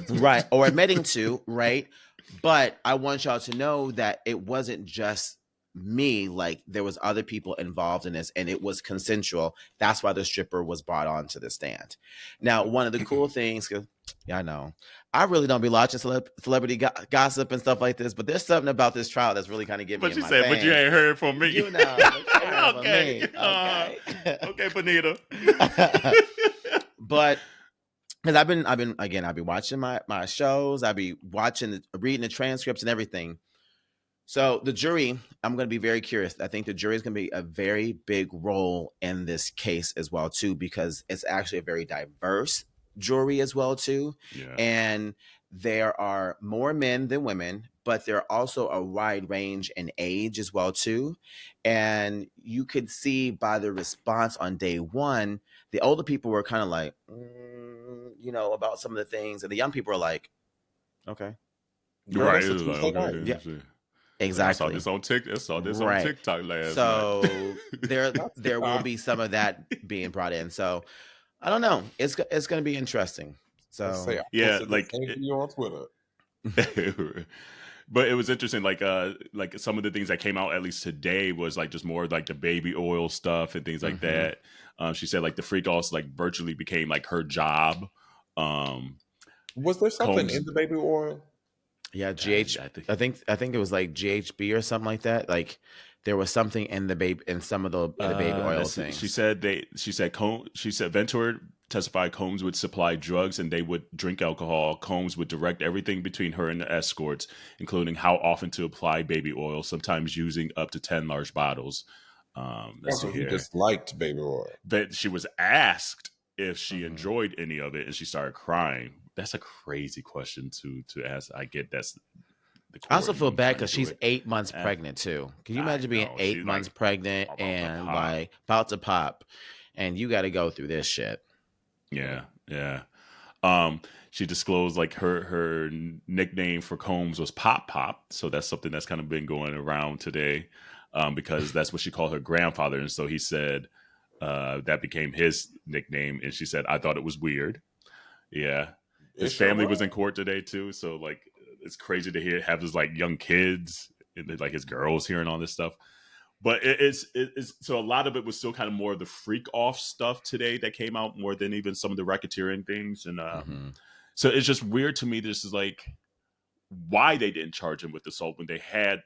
Speaker 2: Right. Or admitting to. Right. But I want y'all to know that it wasn't just me, like there was other people involved in this and it was consensual. That's why the stripper was brought on to the stand. Now, one of the cool things, I know I really don't be watching celebrity gossip and stuff like this, but there's something about this trial that's really kind of getting me in my vein.
Speaker 3: But you ain't heard from me.
Speaker 2: Okay.
Speaker 3: Okay, Bonita.
Speaker 2: But because I've been watching my shows, I'll be reading the transcripts and everything. So the jury, I'm going to be very curious. I think the jury is going to be a very big role in this case as well, too, because it's actually a very diverse jury as well, too.
Speaker 3: Yeah.
Speaker 2: And there are more men than women, but there are also a wide range in age as well, too. And you could see by the response on day one, the older people were kind of like, about some of the things. And the young people are like, okay.
Speaker 3: Right.
Speaker 2: Yeah. Exactly.
Speaker 3: I saw this on TikTok last
Speaker 2: night. there will be some of that being brought in. So I don't know. It's going to be interesting. So
Speaker 3: like
Speaker 1: you on Twitter.
Speaker 3: But it was interesting, like some of the things that came out at least today was like just more like the baby oil stuff and things like that. She said like the freak offs like virtually became like her job.
Speaker 1: Was there something in the baby oil?
Speaker 2: Yeah, I think it was like GHB or something like that. Like there was something in some of the baby oil things.
Speaker 3: She said Ventura testified Combs would supply drugs and they would drink alcohol. Combs would direct everything between her and the escorts, including how often to apply baby oil, sometimes using up to 10 large bottles.
Speaker 1: He just liked baby oil.
Speaker 3: But she was asked if she enjoyed any of it and she started crying. That's a crazy question to ask. I get that's.
Speaker 2: I also feel bad because she's 8 months pregnant too. Can you imagine being 8 months pregnant and like about to pop, and you got to go through this shit?
Speaker 3: Yeah. She disclosed like her nickname for Combs was Pop Pop, so that's something that's kind of been going around today, because that's what she called her grandfather, and so he said that became his nickname, and she said I thought it was weird. Yeah. His family was in court today too, so like it's crazy to have his like young kids and like his girls hearing all this stuff. But it's so a lot of it was still kind of more of the freak off stuff today that came out more than even some of the racketeering things, and so it's just weird to me. This is like why they didn't charge him with assault when they had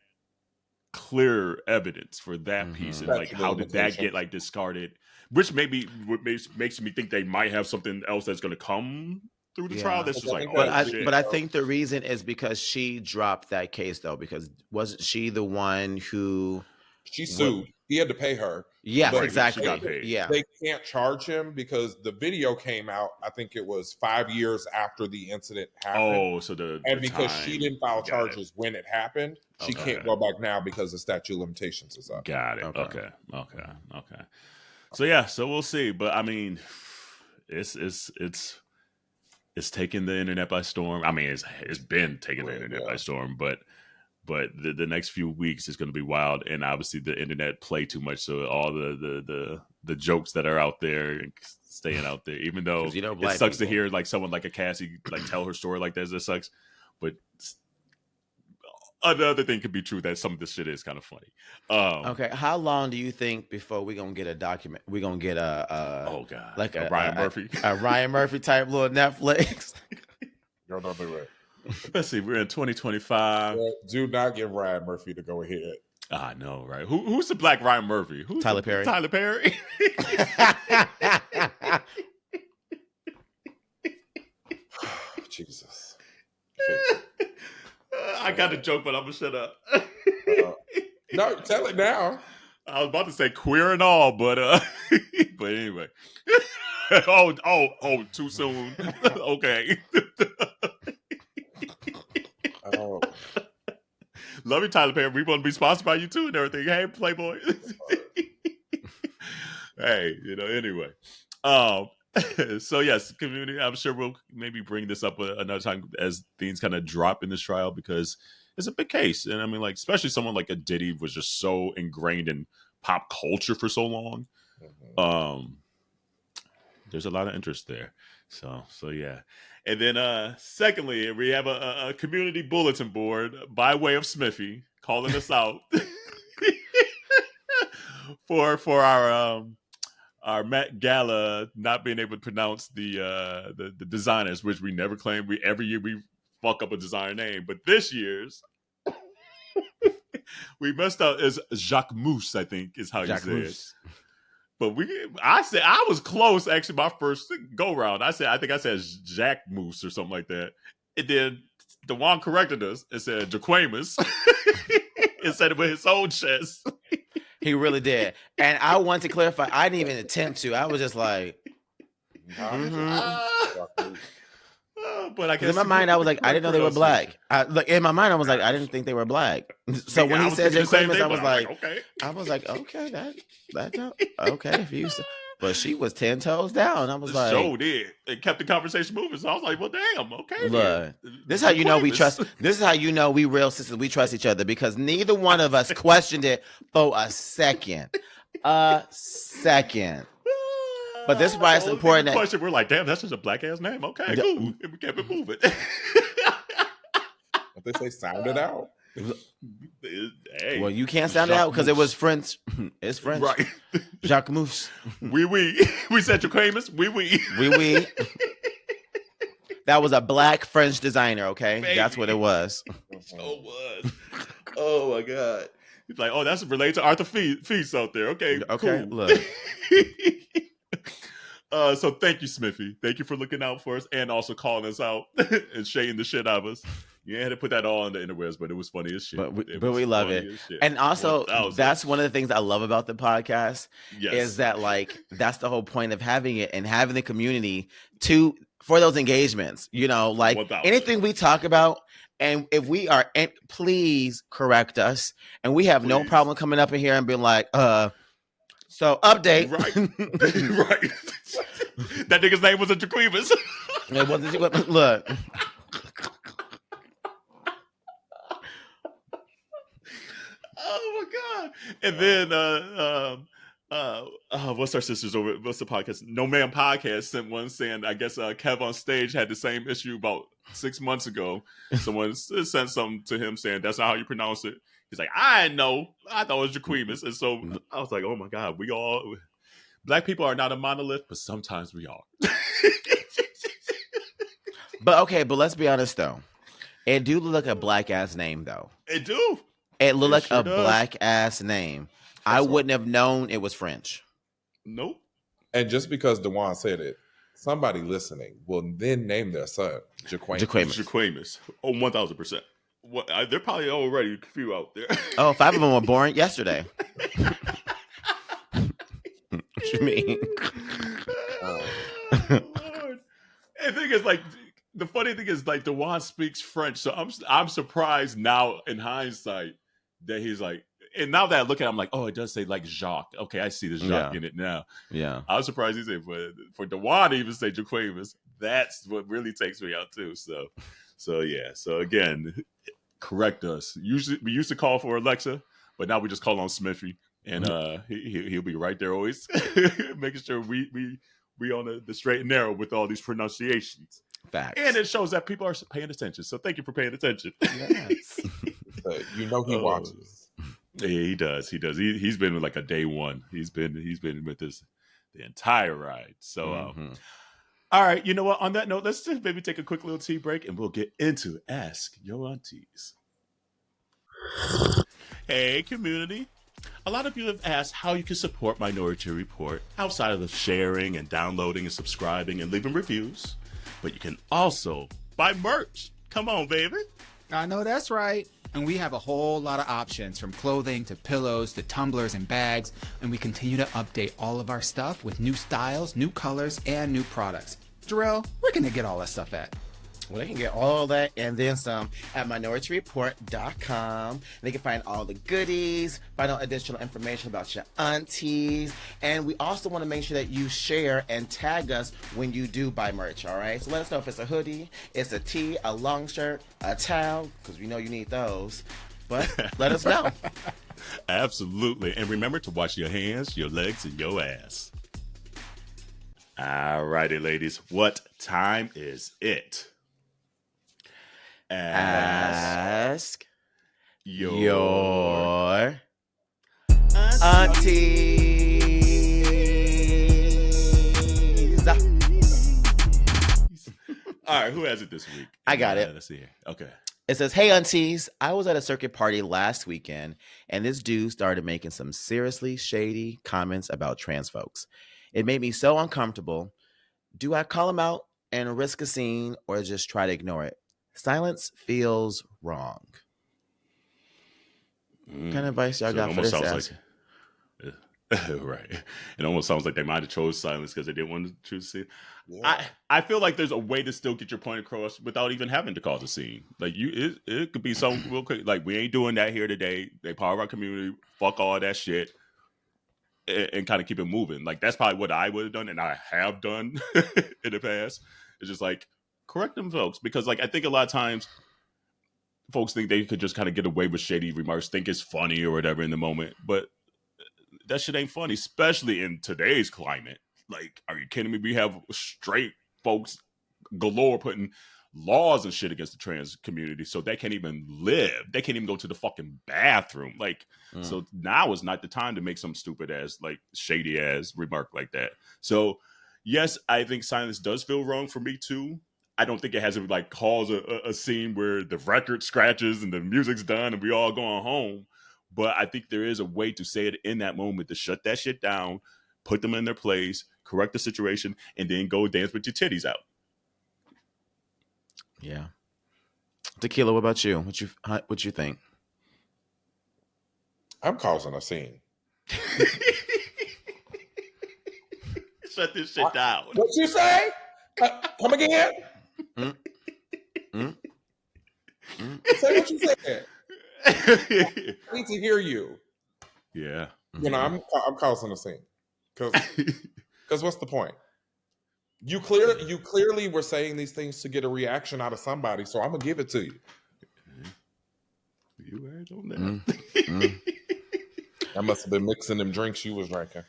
Speaker 3: clear evidence for that piece, and like how did that get like discarded? Which maybe makes me think they might have something else that's going to come through the trial. That's just like,
Speaker 2: but I think the reason is because she dropped that case though, because wasn't she the one who
Speaker 1: she sued? He had to pay her.
Speaker 2: Yes,
Speaker 3: right,
Speaker 2: exactly.
Speaker 3: She got paid.
Speaker 2: Yeah,
Speaker 1: they can't charge him because the video came out. I think it was 5 years after the incident happened.
Speaker 3: Oh, so
Speaker 1: because she didn't file charges when it happened, she can't go back now because the statute of limitations is up.
Speaker 3: Got it. Okay. So yeah, so we'll see. But I mean, it's taking the internet by storm. I mean, it's been taking the internet by storm, but the next few weeks is going to be wild, and obviously the internet play too much, so all the jokes that are out there and staying out there, even though it sucks to hear like someone like a Cassie like tell her story like that. It sucks, but another thing could be true that some of this shit is kind of funny.
Speaker 2: Okay, how long do you think before we're gonna get a document? We're gonna get a
Speaker 3: Ryan Murphy,
Speaker 2: a Ryan Murphy type little Netflix.
Speaker 1: You're not right.
Speaker 3: Let's see, we're in 2025.
Speaker 1: Do not give Ryan Murphy to go ahead.
Speaker 3: I know, right? Who's the black Ryan Murphy? Who's
Speaker 2: Tyler Perry?
Speaker 3: Tyler Perry.
Speaker 1: Jesus.
Speaker 3: I got a joke, but I'm gonna shut up.
Speaker 1: No, tell it now.
Speaker 3: I was about to say queer and all, but but anyway. oh, too soon. Okay.
Speaker 1: Oh.
Speaker 3: Love you, Tyler Perry. We want to be sponsored by you too and everything. Hey, Playboy. Hey, anyway. So yes, community. I'm sure we'll maybe bring this up another time as things kind of drop in this trial, because it's a big case. And I mean, like, especially someone like a Diddy was just so ingrained in pop culture for so long. Mm-hmm. There's a lot of interest there. So yeah. And then secondly, we have a community bulletin board by way of Smithy calling us out for our Met Gala not being able to pronounce the designers, which we never claim. Every year we fuck up a designer name, but this year's we messed up. Is Jacques Mousse, I think, is how
Speaker 2: Jacques
Speaker 3: you say
Speaker 2: Mousse.
Speaker 3: it. But I said I was close. Actually, my first go round, I think I said Jack Moose or something like that. And then DeJuan corrected us and said Jaquamus instead of with his own chest.
Speaker 2: He really did. And I want to clarify, I didn't even attempt to. I was just like,
Speaker 3: but I guess
Speaker 2: in my mind, I was like, I didn't know they were black. In my mind, I was like, I didn't think they were black. So when he said Jaquamus, I was like, okay, that's okay. If you, but she was 10 toes down. I was like,
Speaker 3: show did. It kept the conversation moving. So I was like, well, damn, okay.
Speaker 2: Look, this is how you know we trust. This is how you know we real sisters. We trust each other, because neither one of us questioned it for a second. But this is why it's important that
Speaker 3: question, we're like, damn, that's just a black ass name. Okay, cool. And we kept it moving.
Speaker 1: What they say, sound it out.
Speaker 3: Hey,
Speaker 2: well, you can't sound it out because it was French. It's French,
Speaker 3: right?
Speaker 2: Jacques Mousse.
Speaker 3: We said Jaquamus. We.
Speaker 2: That was a black French designer. Okay,
Speaker 3: Baby.
Speaker 2: That's what it was.
Speaker 3: So was. Oh my god. He's like, oh, that's related to Arthur Feast out there. Okay, cool.
Speaker 2: Look.
Speaker 3: So thank you, Smithy. Thank you for looking out for us and also calling us out and shading the shit out of us. You had to put that all on the interwebs, but it was funny as shit.
Speaker 2: But we love it. And also, that's one of the things I love about the podcast is that, like, that's the whole point of having it and having the community for those engagements. Like
Speaker 3: 1,000.
Speaker 2: Anything we talk about, and if we are, please correct us. And we have no problem coming up in here and being like, so update.
Speaker 3: Right. That nigga's name was a Jaquamus.
Speaker 2: It wasn't. Look.
Speaker 3: Oh my god! And then what's our sisters over? What's the podcast? No Man Podcast sent one saying, I guess Kev on stage had the same issue about 6 months ago. Someone sent something to him saying that's not how you pronounce it. He's like, I know. I thought it was Jaquamus. And so I was like, oh my god, black people are not a monolith, but sometimes we are.
Speaker 2: But let's be honest though. It do look like a black ass name though.
Speaker 3: It do.
Speaker 2: It looked like a black ass name. I wouldn't have known it was French.
Speaker 3: Nope.
Speaker 1: And just because DeJuan said it, somebody listening will then name their son
Speaker 3: Jaquamus. Oh, 1,000%. They're probably already a few out there.
Speaker 2: Oh, 5 of them were born yesterday. What you mean?
Speaker 3: The thing is, like, the funny thing is, like, DeJuan speaks French, so I'm surprised now in hindsight that he's like, and now that I look at it, I'm like, oh, it does say like Jacques. Okay, I see the Jacques in it now.
Speaker 2: Yeah,
Speaker 3: I was surprised he said, but for DeJuan to even say Jaquamus, that's what really takes me out too. So yeah. So again, correct us. Usually we used to call for Alexa, but now we just call on Smithy, and he'll be right there always, making sure we on the straight and narrow with all these pronunciations.
Speaker 2: Facts.
Speaker 3: And it shows that people are paying attention. So thank you for paying attention.
Speaker 1: Yes. He watches.
Speaker 3: Yeah, he does. He's been with like a day one. He's been with us the entire ride. So all right, you know what? On that note, let's just maybe take a quick little tea break and we'll get into Ask Your Aunties. Hey, community. A lot of you have asked how you can support Minority Report outside of the sharing and downloading and subscribing and leaving reviews. But you can also buy merch. Come on, baby.
Speaker 4: I know that's right. And we have a whole lot of options, from clothing to pillows to tumblers and bags. And we continue to update all of our stuff with new styles, new colors, and new products. Jerell, where can they get all that stuff at?
Speaker 2: Well, they can get all that and then some at minorityReport.com. They can find all the goodies, find out additional information about your aunties. And we also want to make sure that you share and tag us when you do buy merch, all right? So let us know if it's a hoodie, it's a tee, a long shirt, a towel, because we know you need those. But let us know.
Speaker 3: Absolutely. And remember to wash your hands, your legs, and your ass. All righty, ladies. What time is it?
Speaker 2: Ask
Speaker 3: your
Speaker 2: aunties.
Speaker 3: All right, who has it this week?
Speaker 2: I got it.
Speaker 3: Let's see here. Okay.
Speaker 2: It says, "Hey aunties, I was at a circuit party last weekend and this dude started making some seriously shady comments about trans folks. It made me so uncomfortable. Do I call him out and risk a scene or just try to ignore it? Silence feels wrong." What kind of advice y'all got for this?
Speaker 3: Sounds like, right. It almost sounds like they might have chose silence because they didn't want to choose scene. Yeah. I feel like there's a way to still get your point across without even having to cause a scene. Like it could be something real quick. Like, we ain't doing that here today. They part of our community. Fuck all that shit. And kind of keep it moving. Like, that's probably what I would have done, and I have done in the past. It's just like, correct them folks, because like I think a lot of times folks think they could just kind of get away with shady remarks, think it's funny or whatever in the moment, but that shit ain't funny, especially in today's climate. Like, are you kidding me? We have straight folks galore putting laws and shit against the trans community, so they can't even live. They can't even go to the fucking bathroom. Like, so now is not the time to make some stupid ass, like, shady ass remark like that. So yes, I think silence does feel wrong for me too. I don't think it has to like cause a scene where the record scratches and the music's done and we all going home. But I think there is a way to say it in that moment, to shut that shit down, put them in their place, correct the situation, and then go dance with your titties out.
Speaker 2: Yeah. Tequila, what about you? What you think?
Speaker 1: I'm causing a scene.
Speaker 3: Shut this shit down.
Speaker 1: What you say? Come again? Say what you said. I need to hear you.
Speaker 3: Yeah.
Speaker 1: You know, I'm causing a scene. Because what's the point? You clearly were saying these things to get a reaction out of somebody, so I'm gonna give it to you.
Speaker 3: You heard on that.
Speaker 1: I must have been mixing them drinks you was drinking.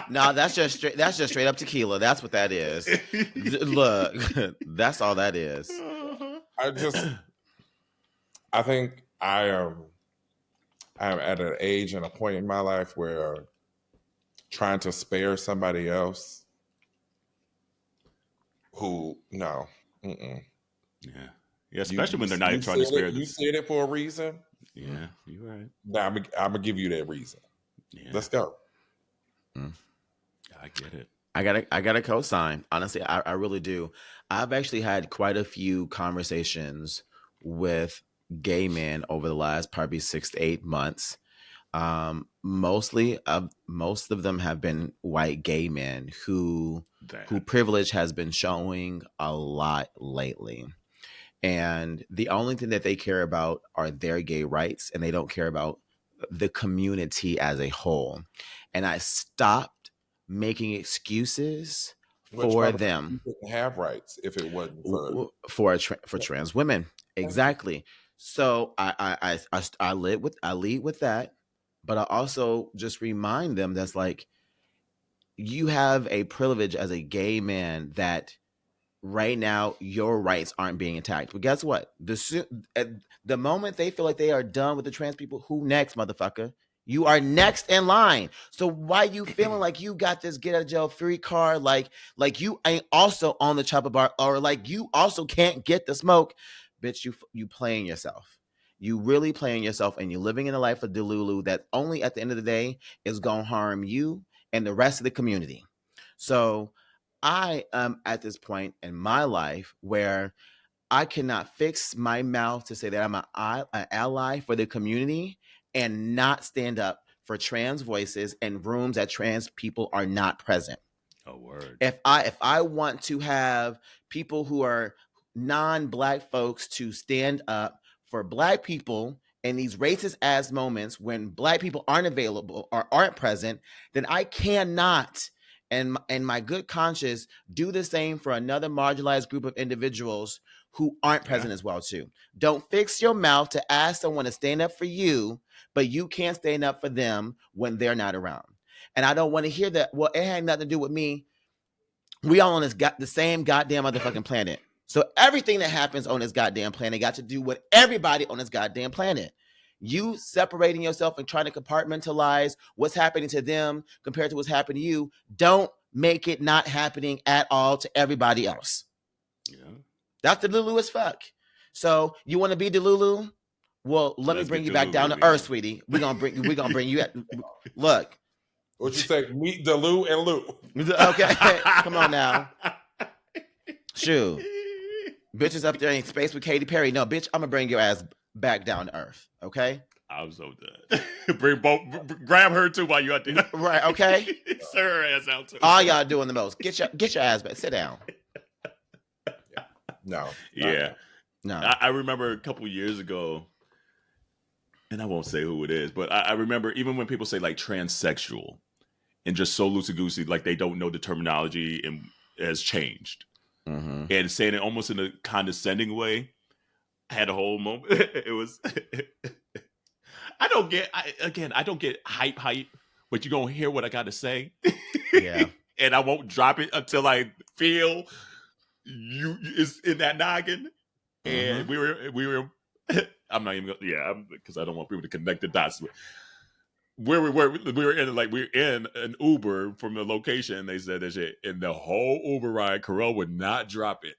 Speaker 2: No, that's just straight up tequila. That's what that is. Look, that's all that is.
Speaker 1: I think I am at an age and a point in my life where trying to spare somebody else who, no. Mm-mm.
Speaker 3: Yeah, especially when they're not trying to spare.
Speaker 1: You said it for a reason.
Speaker 3: Yeah, you're right.
Speaker 1: Now I'm gonna give you that reason. Yeah. Let's go.
Speaker 3: I get it.
Speaker 2: I got a cosign. Honestly, I really do. I've actually had quite a few conversations with gay men over the last probably 6 to 8 months. Most of them have been white gay men who privilege has been showing a lot lately. And the only thing that they care about are their gay rights, and they don't care about the community as a whole. And I stopped making excuses for them.
Speaker 1: You couldn't have rights if it wasn't
Speaker 2: for trans women. Exactly. So I lead with that, but I also just remind them that's like, you have a privilege as a gay man that right now your rights aren't being attacked. But guess what? The moment they feel like they are done with the trans people, who next, motherfucker? You are next in line. So why you feeling like you got this get out of jail free card? Like you ain't also on the chopper bar, or like you also can't get the smoke. Bitch, you playing yourself. You really playing yourself, and you're living in a life of Delulu that only at the end of the day is going to harm you and the rest of the community. So I am at this point in my life where I cannot fix my mouth to say that I'm an ally for the community and not stand up for trans voices and rooms that trans people are not present.
Speaker 3: Oh, word.
Speaker 2: If I want to have people who are non-Black folks to stand up for Black people in these racist ass moments when Black people aren't available or aren't present, then I cannot, and my good conscience, do the same for another marginalized group of individuals who aren't present as well too. Don't fix your mouth to ask someone to stand up for you, but you can't stand up for them when they're not around. And I don't want to hear that. Well, it had nothing to do with me. We all on the same goddamn motherfucking planet. So everything that happens on this goddamn planet got to do with everybody on this goddamn planet. You separating yourself and trying to compartmentalize what's happening to them compared to what's happening to you, don't make it not happening at all to everybody else.
Speaker 3: Yeah.
Speaker 2: That's Delulu as fuck. So you want to be Delulu? Well, let's bring you back down to earth, sweetie. We're gonna bring you at look.
Speaker 1: What you say? Meet Delu and Lou.
Speaker 2: Okay, come on now. Shoot. Bitches up there in space with Katy Perry. No, bitch, I'm gonna bring your ass back down to earth. Okay?
Speaker 3: I'm so done. Grab her too while you out there.
Speaker 2: Right, okay?
Speaker 3: Sir her ass out too.
Speaker 2: All y'all doing the most. Get your ass back. Sit down.
Speaker 1: No.
Speaker 3: Yeah.
Speaker 2: No.
Speaker 3: I remember a couple years ago, and I won't say who it is, but I remember even when people say like transsexual and just so loosey-goosey, like they don't know the terminology and has changed.
Speaker 2: Mm-hmm.
Speaker 3: And saying it almost in a condescending way. I had a whole moment. It was, I don't get hype, but you're going to hear what I got to say.
Speaker 2: Yeah.
Speaker 3: And I won't drop it until I feel it's in that noggin. And we were, I'm not even going because I don't want people to connect the dots. We were in an Uber from the location, and they said that shit, and the whole Uber ride, Carell would not drop it.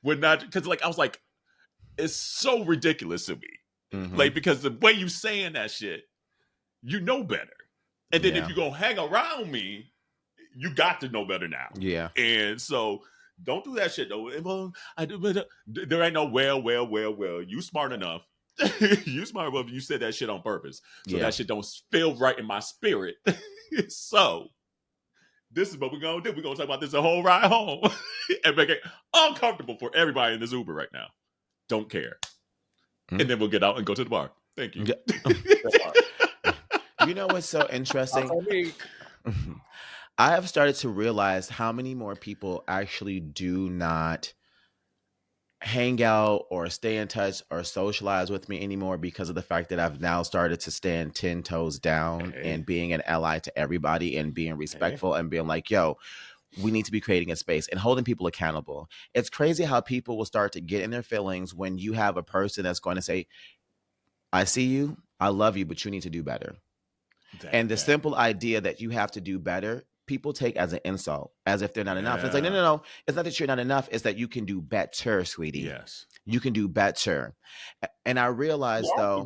Speaker 3: Would not, because like I was like, it's so ridiculous to me, like because the way you saying that shit, you know better, and then if you go hang around me, you got to know better now.
Speaker 2: Yeah,
Speaker 3: and so don't do that shit though. Well, there ain't no well. You smart enough. You smart enough. You said that shit on purpose, so that shit don't feel right in my spirit. So. This is what we're going to do. We're going to talk about this the whole ride home and make it uncomfortable for everybody in this Uber right now. Don't care. And then we'll get out and go to the bar. Thank you.
Speaker 2: You know what's so interesting? I have started to realize how many more people actually do not hang out or stay in touch or socialize with me anymore because of the fact that I've now started to stand 10 toes down and being an ally to everybody and being respectful and being like, yo, we need to be creating a space and holding people accountable. It's crazy how people will start to get in their feelings when you have a person that's going to say, I see you, I love you, but you need to do better. And the simple idea that you have to do better, people take as an insult, as if they're not enough. It's like, no. It's not that you're not enough. It's that you can do better, sweetie.
Speaker 3: Yes.
Speaker 2: You can do better. And I realized though,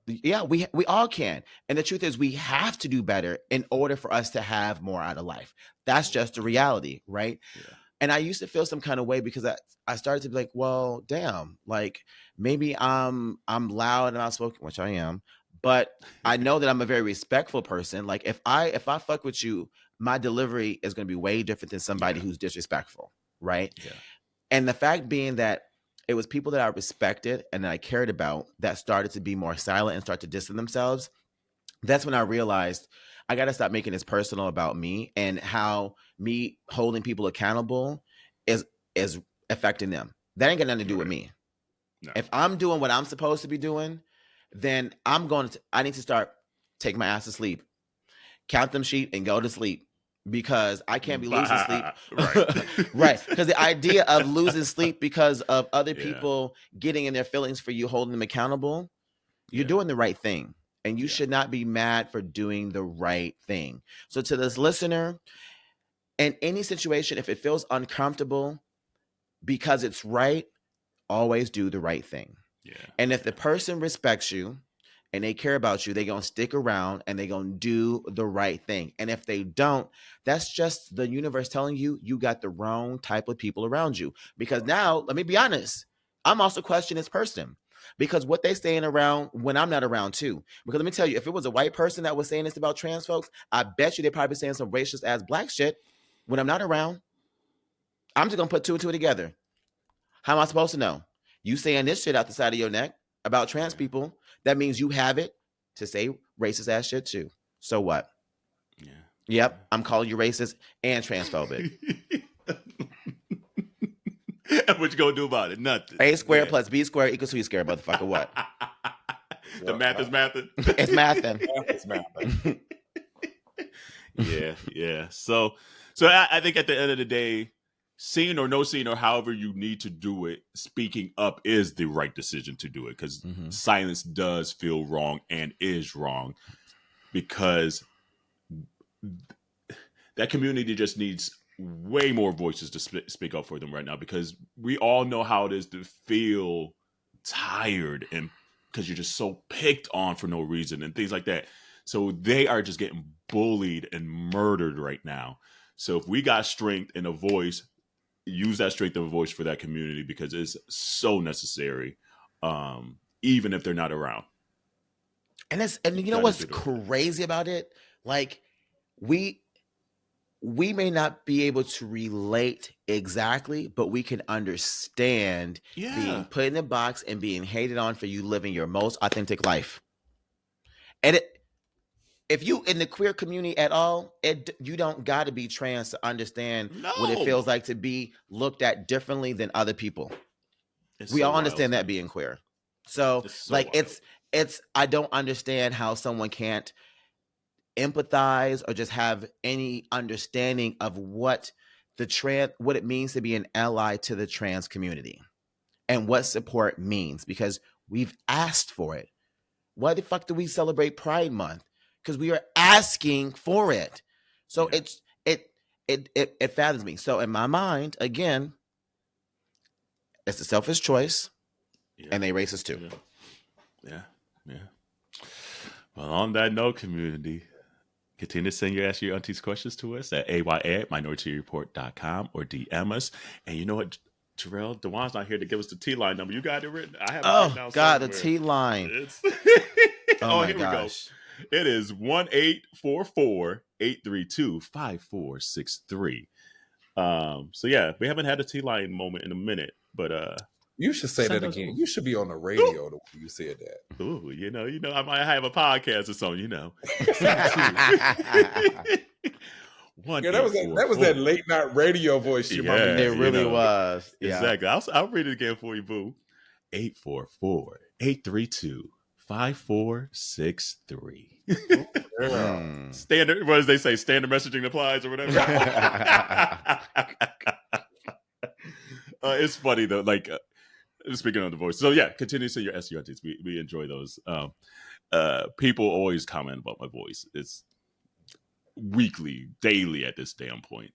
Speaker 2: we all can. And the truth is we have to do better in order for us to have more out of life. That's just the reality, right? Yeah. And I used to feel some kind of way because I started to be like, well, damn, like maybe I'm loud and outspoken, which I am, but I know that I'm a very respectful person. Like if I fuck with you, my delivery is going to be way different than somebody who's disrespectful, right? Yeah. And the fact being that it was people that I respected and that I cared about that started to be more silent and start to distance themselves. That's when I realized I got to stop making this personal about me and how me holding people accountable is affecting them. That ain't got nothing to do with me. No. If I'm doing what I'm supposed to be doing, then I need to start taking my ass to sleep, count them sheep and go to sleep. Because I can't be losing sleep. Right. Right. Because the idea of losing sleep because of other people getting in their feelings for you, holding them accountable, you're doing the right thing. And you should not be mad for doing the right thing. So to this listener, in any situation, if it feels uncomfortable because it's right, always do the right thing. Yeah. And if the person respects you and they care about you, they're going to stick around and they're going to do the right thing. And if they don't, that's just the universe telling you, you got the wrong type of people around you. Because now, let me be honest, I'm also questioning this person. Because what they saying around when I'm not around too. Because let me tell you, if it was a white person that was saying this about trans folks, I bet you they're probably saying some racist ass black shit when I'm not around. I'm just going to put two and two together. How am I supposed to know? You saying this shit out the side of your neck about trans people, that means you have it to say racist ass shit too. So what?
Speaker 3: Yeah.
Speaker 2: Yep, I'm calling you racist and transphobic.
Speaker 3: And what you gonna do about it? Nothing.
Speaker 2: A squared plus B squared equals C squared, motherfucker. What?
Speaker 3: The math is mathing.
Speaker 2: It's mathing.
Speaker 1: It's mathing.
Speaker 3: Yeah. So I think at the end of the day, seen or no seen or however you need to do it, speaking up is the right decision to do it, because silence does feel wrong and is wrong, because that community just needs way more voices to speak up for them right now, because we all know how it is to feel tired and because you're just so picked on for no reason and things like that. So they are just getting bullied and murdered right now. So if we got strength and a voice, use that strength of a voice for that community, because it's so necessary, even if they're not around.
Speaker 2: And you know what's crazy about it? Like, we may not be able to relate exactly, but we can understand being put in a box and being hated on for you living your most authentic life. And if you in the queer community at all, you don't got to be trans to understand what it feels like to be looked at differently than other people. We all understand that being queer. So like, it's I don't understand how someone can't empathize or just have any understanding of what it means to be an ally to the trans community and what support means, because we've asked for it. Why the fuck do we celebrate Pride Month? Because we are asking for it. So it fathers me. So in my mind, again, it's a selfish choice, and they racist too.
Speaker 3: Yeah. Well, on that note, community, continue to send your Ask Your Aunties questions to us at ay@minoritetyreport.com or DM us. And you know what, Jerell, Dewan's not here to give us the T-line number. You got it written? I have it written down
Speaker 2: God,
Speaker 3: somewhere.
Speaker 2: The T-line.
Speaker 3: Oh, here we go. It is 1-844-832-5463. So yeah, we haven't had a T-line moment in a minute, but
Speaker 1: you should say that again. You should be on the radio the way you said that.
Speaker 3: Ooh, you know, I might have a podcast or something, you know.
Speaker 1: That was that late night radio voice. It
Speaker 2: really was. Yeah.
Speaker 3: Exactly. I'll read it again for you, boo. 844-832-5463. Standard. What does they say? Standard messaging applies or whatever. It's funny though. Like speaking of the voice. So yeah, continue to say your SUNTs. We enjoy those. People always comment about my voice. It's weekly, daily at this damn point.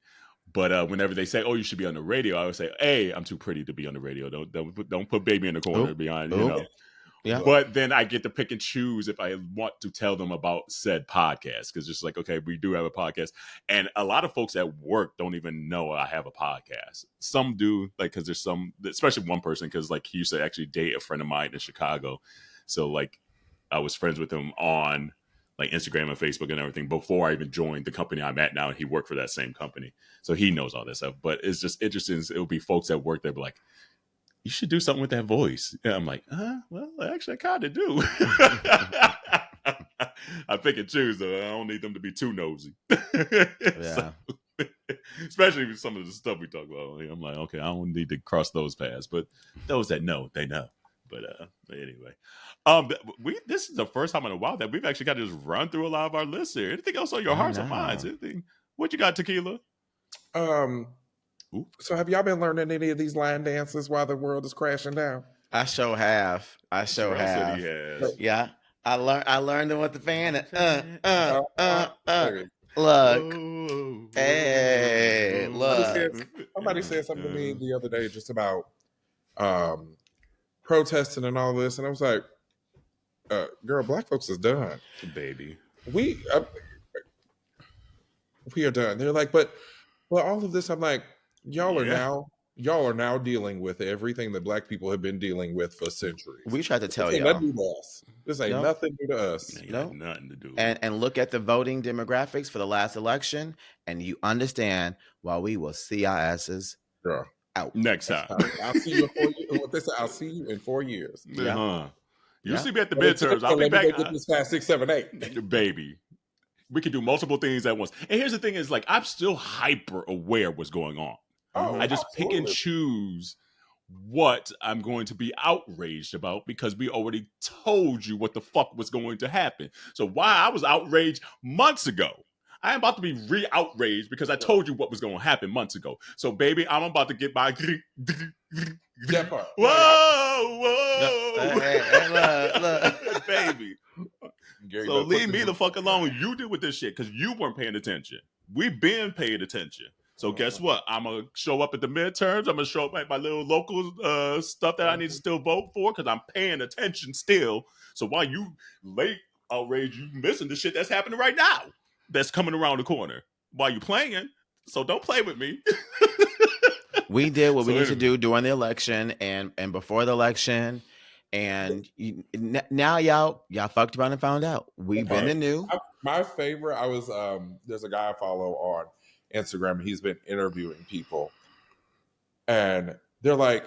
Speaker 3: But whenever they say, "Oh, you should be on the radio," I would say, "Hey, I'm too pretty to be on the radio. Don't put baby in the corner behind, you know." Yeah. But then I get to pick and choose if I want to tell them about said podcast, because just like, okay, we do have a podcast, and a lot of folks at work don't even know I have a podcast. Some do, like, because there's some, especially one person, because like he used to actually date a friend of mine in Chicago, so like I was friends with him on like Instagram and Facebook and everything before I even joined the company I'm at now, and he worked for that same company, so he knows all that stuff. But it's just interesting. It'll be folks at work that be like, "You should do something with that voice." And I'm like, well, actually, I kind of do. I pick and choose, though. I don't need them to be too nosy. Yeah. So, especially with some of the stuff we talk about. I'm like, okay, I don't need to cross those paths. But those that know, they know. But anyway, this is the first time in a while that we've actually got to just run through a lot of our lists here. Anything else on your hearts or minds? Anything? What you got, Tequila?
Speaker 1: So have y'all been learning any of these line dances while the world is crashing down?
Speaker 2: I sure have. Yeah. I learned them with the fan. Look. Hey, look.
Speaker 1: Somebody said something to me the other day just about protesting and all this, and I was like, Girl, black folks is done,
Speaker 3: baby.
Speaker 1: We are done. They're like, but all of this, I'm like, y'all are now dealing with everything that black people have been dealing with for centuries.
Speaker 2: We tried to tell
Speaker 1: this ain't
Speaker 2: y'all.
Speaker 1: nothing to us. This ain't nothing new to us.
Speaker 3: Nothing to do.
Speaker 2: And look at the voting demographics for the last election, and you understand why we will see our asses out
Speaker 3: next time.
Speaker 1: I'll see you in 4 years. I'll see you in 4 years.
Speaker 3: Yeah. You see me at the midterms. I'll be back. Get this past 6, 7, 8. Baby. We can do multiple things at once. And here's the thing is, like, I'm still hyper aware of what's going on. I just pick and choose what I'm going to be outraged about because we already told you what the fuck was going to happen. So why I was outraged months ago, I am about to be re-outraged because I told you what was going to happen months ago. So, baby, I'm about to get my... Whoa! Look. Baby. So leave me the fuck alone. You deal with this shit because you weren't paying attention. We've been paying attention. So guess what? I'm going to show up at the midterms. I'm going to show up at my little local stuff that I need to still vote for because I'm paying attention still. So while you late outrage, you missing the shit that's happening right now. That's coming around the corner while you playing. So don't play with me.
Speaker 2: We did what we need to do during the election and before the election. And now y'all fucked around and found out. We've been the new.
Speaker 1: My favorite, there's a guy I follow on Instagram. He's been interviewing people. And they're like,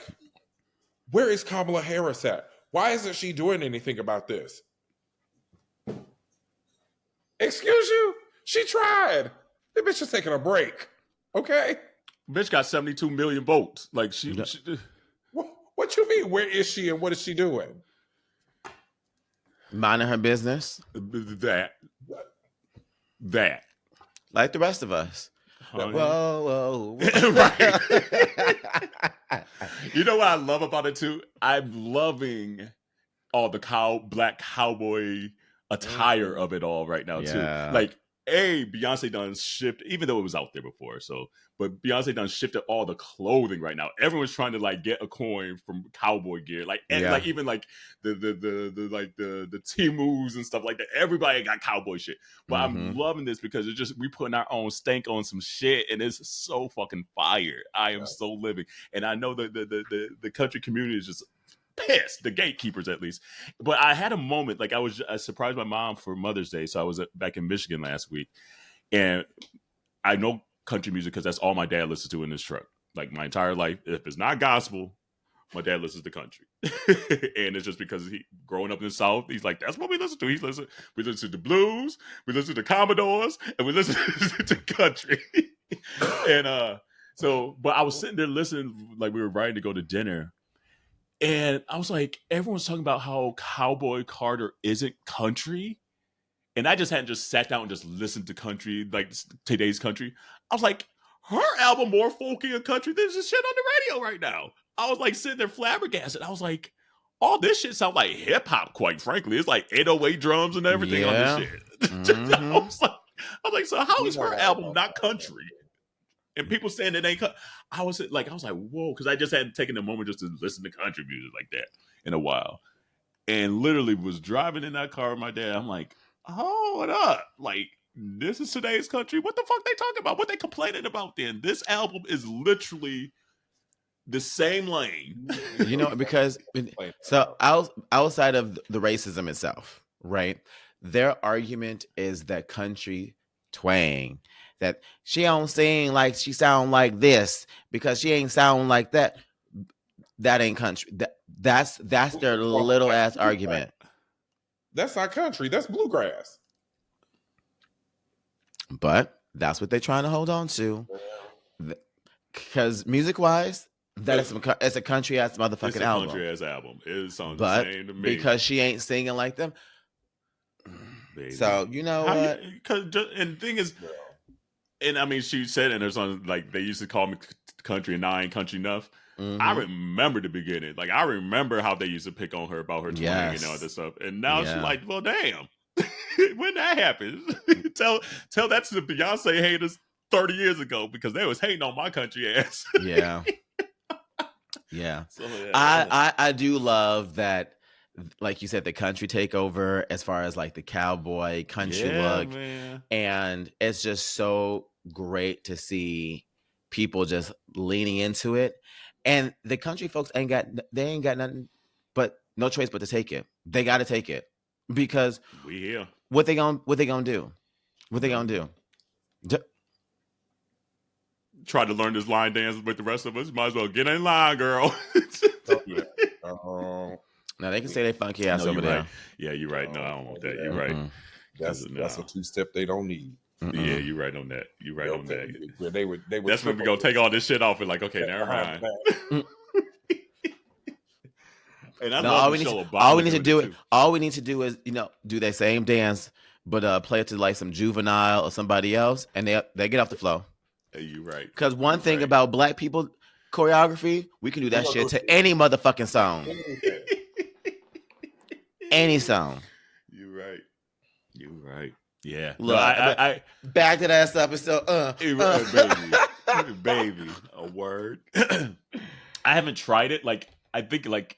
Speaker 1: where is Kamala Harris at? Why isn't she doing anything about this? Excuse you? She tried. The bitch is taking a break. Okay?
Speaker 3: Bitch got 72 million votes. Like, she
Speaker 1: what you mean? Where is she and what is she doing?
Speaker 2: Minding her business.
Speaker 3: That.
Speaker 2: Like the rest of us. Whoa.
Speaker 3: Right. You know what I love about it too? I'm loving all the black cowboy attire of it all right now too. Like, Beyonce done shifted, even though it was out there before. But Beyonce done shifted all the clothing right now. Everyone's trying to like get a coin from cowboy gear, like even like the T-moves and stuff like that. Everybody got cowboy shit. But I'm loving this because it's just we putting our own stank on some shit, and it's so fucking fire. I am so living, and I know the country community is just pissed, the gatekeepers at least. But I had a moment, like I surprised my mom for Mother's Day, so I was back in Michigan last week, and I know country music because that's all my dad listens to in his truck. Like my entire life, if it's not gospel, my dad listens to country. And it's just because he growing up in the South, he's like, that's what we listen to. We listen to the blues, we listen to Commodores, and we listen to country. And but I was sitting there listening, like we were riding to go to dinner. And I was like, everyone's talking about how Cowboy Carter isn't country. And I just hadn't just sat down and just listened to country, like today's country. I was like, her album more folky and country than this shit on the radio right now. I was like sitting there flabbergasted. I was like, all this shit sounds like hip hop, quite frankly. It's like 808 drums and everything on this shit. I was like, so how is her album not country? And people saying it ain't. I was like, whoa, because I just hadn't taken a moment just to listen to country music like that in a while, and literally was driving in that car with my dad. I'm like, hold up, like this is today's country. What the fuck they talking about? What they complaining about? Then this album is literally the same lane.
Speaker 2: You know, because so outside of the racism itself, right? Their argument is that country twang. That she don't sing like she sound like this because she ain't sound like that. That ain't country. That's their little ass argument.
Speaker 1: That's not country. That's bluegrass.
Speaker 2: But that's what they're trying to hold on to. Because music wise, it's a country ass motherfucking album.
Speaker 3: Country ass album. It sounds
Speaker 2: the
Speaker 3: same to me.
Speaker 2: Because she ain't singing like them. Baby. So you know what?
Speaker 3: And the thing is. And I mean, she said in her song, like, they used to call me country and I ain't country enough. I remember the beginning. Like, I remember how they used to pick on her about her twang and all this stuff. And now she's like, well, damn. When that happened, tell that to the Beyonce haters 30 years ago because they was hating on my country ass.
Speaker 2: Yeah. So, I do love that like you said, the country takeover as far as like the cowboy country look.
Speaker 3: Man.
Speaker 2: And it's just so great to see people just leaning into it. And the country folks ain't got nothing but no choice but to take it. They got to take it because
Speaker 3: we here.
Speaker 2: What they gonna do? What they gonna do?
Speaker 3: Try to learn this line dance with the rest of us. Might as well get in line, girl.
Speaker 2: Now they can say they funky ass over there.
Speaker 3: Right. Yeah, you're right. No, I don't want that. You're right.
Speaker 1: That's a 2-step they don't need.
Speaker 3: Yeah, you're right on that. You're right on that.
Speaker 1: They would
Speaker 3: that's when we gonna take all this shit off and like, okay, never mind. And I love
Speaker 2: all we need to do is, do that same dance, but play it to like some Juvenile or somebody else, and they get off the flow.
Speaker 3: You're right.
Speaker 2: Because one thing about Black people choreography, we can do that shit to any motherfucking song. Any song.
Speaker 3: You're right. You're right. Yeah.
Speaker 2: Look, I back that ass up and so
Speaker 3: baby, a word. I haven't tried it. Like, I think like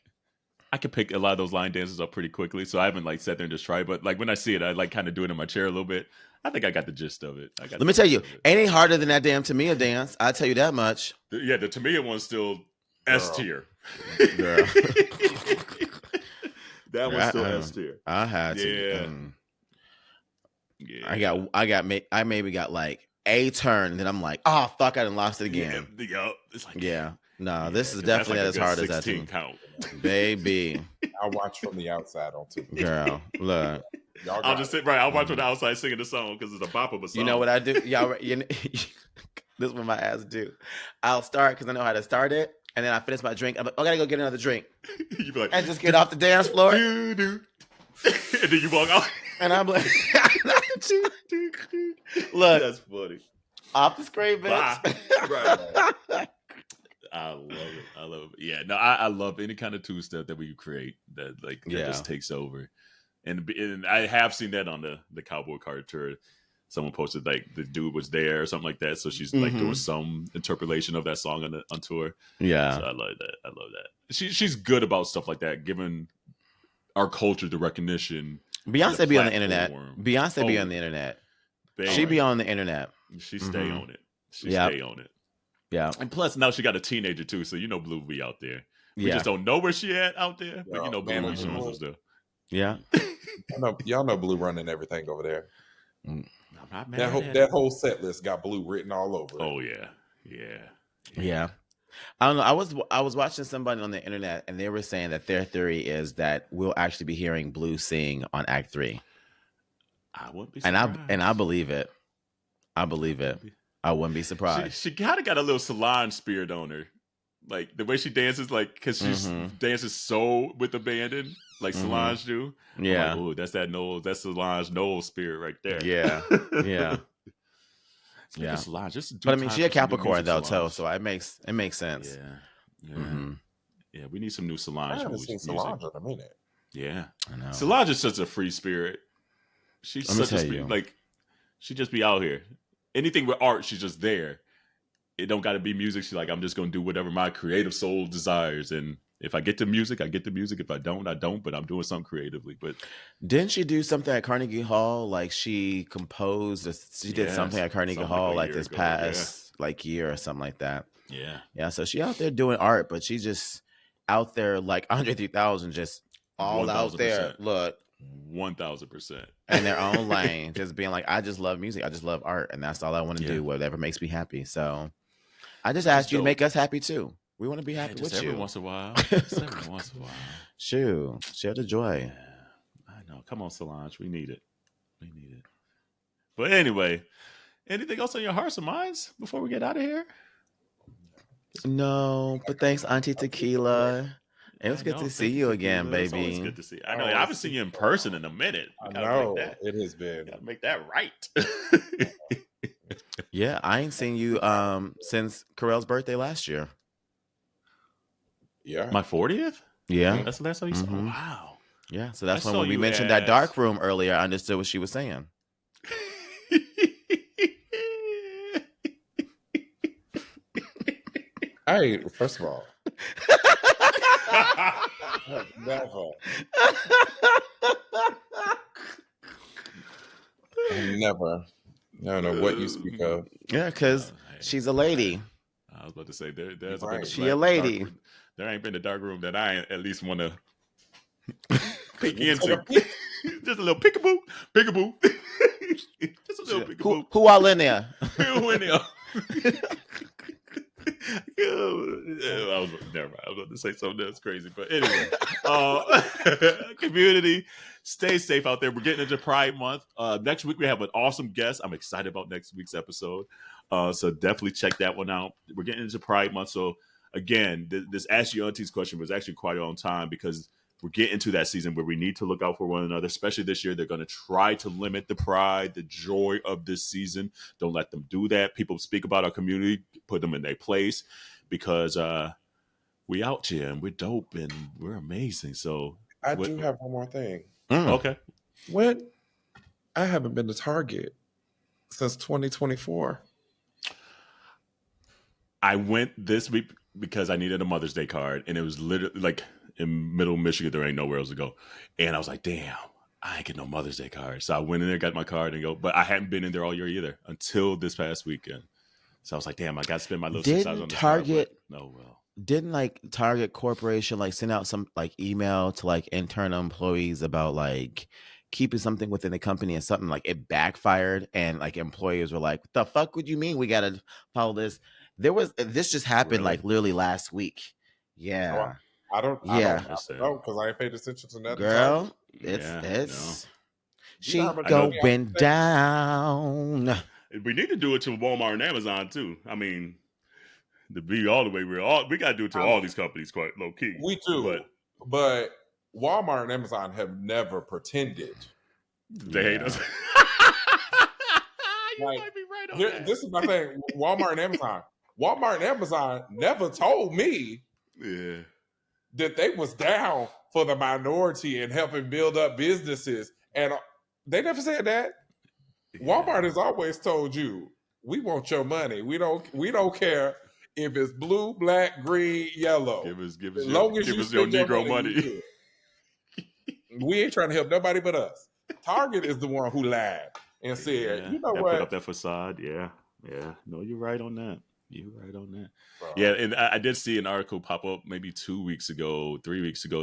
Speaker 3: I could pick a lot of those line dances up pretty quickly, so I haven't like sat there and just tried it. But like when I see it, I like kind of do it in my chair a little bit. I think I got the gist of it.
Speaker 2: Let me tell you, ain't harder than that damn Tamia dance. I'll tell you that much.
Speaker 3: Yeah, the Tamia one's still S tier.
Speaker 2: Girl.
Speaker 3: That one's still S tier.
Speaker 2: I had to. Yeah. I maybe got like a turn, and then I'm like, oh fuck, I done lost it again.
Speaker 3: Yeah, it's like,
Speaker 2: no, this is definitely not as hard as that.
Speaker 3: 16 count.
Speaker 2: Baby.
Speaker 1: I'll watch from the outside on TV.
Speaker 2: Girl, look.
Speaker 3: I'll just sit right. I'll watch from the outside singing the song because it's a bop of a song.
Speaker 2: You know what I do? Y'all, this is what my ass do. I'll start because I know how to start it, and then I finish my drink. I'm like, I gotta go get another drink.
Speaker 3: You be like,
Speaker 2: and just get off the dance floor.
Speaker 3: And then you walk out.
Speaker 2: And I'm like, look,
Speaker 3: that's funny.
Speaker 2: Off the screen, bitch.
Speaker 3: Right. I love it. Yeah, no, I love any kind of two-step that we create that just takes over. And I have seen that on the Cowboy Carter. Someone posted like the dude was there or something like that. So she's like doing some interpolation of that song on tour.
Speaker 2: Yeah,
Speaker 3: so I love that. She's good about stuff like that, giving our culture the recognition.
Speaker 2: Beyonce be on the internet. Beyonce be on the internet. She be on the internet.
Speaker 3: She stay on it. Stay on it.
Speaker 2: Yeah.
Speaker 3: And plus now she got a teenager too, so Blue be out there. We just don't know where she at out there, but Blue be showing some stuff.
Speaker 2: Yeah.
Speaker 1: Y'all know Blue running everything over there.
Speaker 3: I'm not mad
Speaker 1: that whole set list got Blue written all over it.
Speaker 3: Oh yeah.
Speaker 2: I don't know. I was watching somebody on the internet, and they were saying that their theory is that we'll actually be hearing Blue sing on Act 3.
Speaker 3: I wouldn't be surprised.
Speaker 2: And I believe it. I wouldn't be surprised.
Speaker 3: She kind of got a little Solange spirit on her, like the way she dances, like because she dances so with abandon, like Solange do.
Speaker 2: Yeah,
Speaker 3: like, that's that's Solange Knowles spirit right there.
Speaker 2: Yeah, yeah.
Speaker 3: Solange,
Speaker 2: but I mean, she a Capricorn though, too, so it makes sense.
Speaker 3: Yeah. We need some new Solange.
Speaker 1: I haven't seen Solange in a minute.
Speaker 3: Yeah,
Speaker 2: I know.
Speaker 3: Solange is such a free spirit. She's such a spirit. Like she just be out here. Anything with art, she's just there. It don't got to be music. She's like, I'm just going to do whatever my creative soul desires. And if I get to music, I get to music. If I don't, I don't. But I'm doing something creatively. But
Speaker 2: didn't she do something at Carnegie Hall? Like she composed, she did something at Carnegie Hall like this past year or something like that.
Speaker 3: Yeah.
Speaker 2: Yeah. So she out there doing art, but she just out there like Andre 3000, just all 1, out there. Look.
Speaker 3: 1000%.
Speaker 2: In their own lane, just being like, I just love music, I just love art, and that's all I want to do, whatever makes me happy. So I just asked you to make us happy too. We want to be happy with you
Speaker 3: every once in a while.
Speaker 2: Shoo, share the joy.
Speaker 3: I know. Come on, Solange, we need it. But anyway, anything else on your hearts and minds before we get out of here?
Speaker 2: No, but thanks, Auntea Tequila. It was good to see you again, baby. It's always
Speaker 3: good to see you. I know. I haven't seen you in person in a minute.
Speaker 1: I know. It has been.
Speaker 3: Gotta make that right.
Speaker 2: Yeah, I ain't seen you since Carell's birthday last year.
Speaker 1: Yeah.
Speaker 3: My 40th?
Speaker 2: Yeah.
Speaker 3: That's the last time you saw. Wow.
Speaker 2: Yeah, so that's when we mentioned that dark room earlier, I understood what she was saying.
Speaker 1: Hey, first of all. Never. Never. I don't know what you speak of.
Speaker 2: Yeah, because she's a lady.
Speaker 3: I was about to say there's
Speaker 1: Right.
Speaker 3: been
Speaker 2: She a lady.
Speaker 3: there ain't been a dark room that I at least want to peek into.
Speaker 1: peek.
Speaker 3: Just a little peekaboo, peekaboo. Just a little peekaboo.
Speaker 2: Who all in there?
Speaker 3: Who in there? I was never mind. I was about to say something that's crazy, but anyway, community, stay safe out there. We're getting into Pride Month. Next week we have an awesome guest. I'm excited about next week's episode, so definitely check that one out. We're getting into Pride Month, so again, this Ask Your Aunties question was actually quite on time because we're getting to that season where we need to look out for one another, especially this year. They're going to try to limit the pride, the joy of this season. Don't let them do that. People speak about our community, put them in their place because we out here and we're dope and we're amazing. So
Speaker 1: I do have one more thing.
Speaker 3: Okay.
Speaker 1: When I haven't been to Target since 2024.
Speaker 3: I went this week because I needed a Mother's Day card, and it was literally like in middle Michigan, there ain't nowhere else to go. And I was like, damn, I ain't get no Mother's Day card. So I went in there, got my card and go, but I hadn't been in there all year either until this past weekend. So I was like, damn, I got to spend my little 6 hours on the
Speaker 2: Target.
Speaker 3: No, well.
Speaker 2: Didn't like Target Corporation like send out some like email to like internal employees about like keeping something within the company and something like it backfired and like employers were like, what the fuck would you mean we got to follow this? This just happened like literally last week. Yeah.
Speaker 1: I don't know because I ain't paid attention to nothing.
Speaker 2: Girl, it's she going down.
Speaker 3: We need to do it to Walmart and Amazon too. I mean, to be all the way real, we got to do it to all these companies quite low key.
Speaker 1: We do, but Walmart and Amazon have never pretended
Speaker 3: they hate us. You might be right on that.
Speaker 1: This is my thing. Walmart and Amazon never told me that they was down for the minority and helping build up businesses, and they never said that. Walmart has always told you, we want your money. We don't care if it's blue, black, green, yellow.
Speaker 3: Give us your Negro money.
Speaker 1: We ain't trying to help nobody but us. Target is the one who lied and said, you know what?
Speaker 3: Put up that facade. Yeah. No, you're right on that. Bro. Yeah, and I did see an article pop up maybe 3 weeks ago,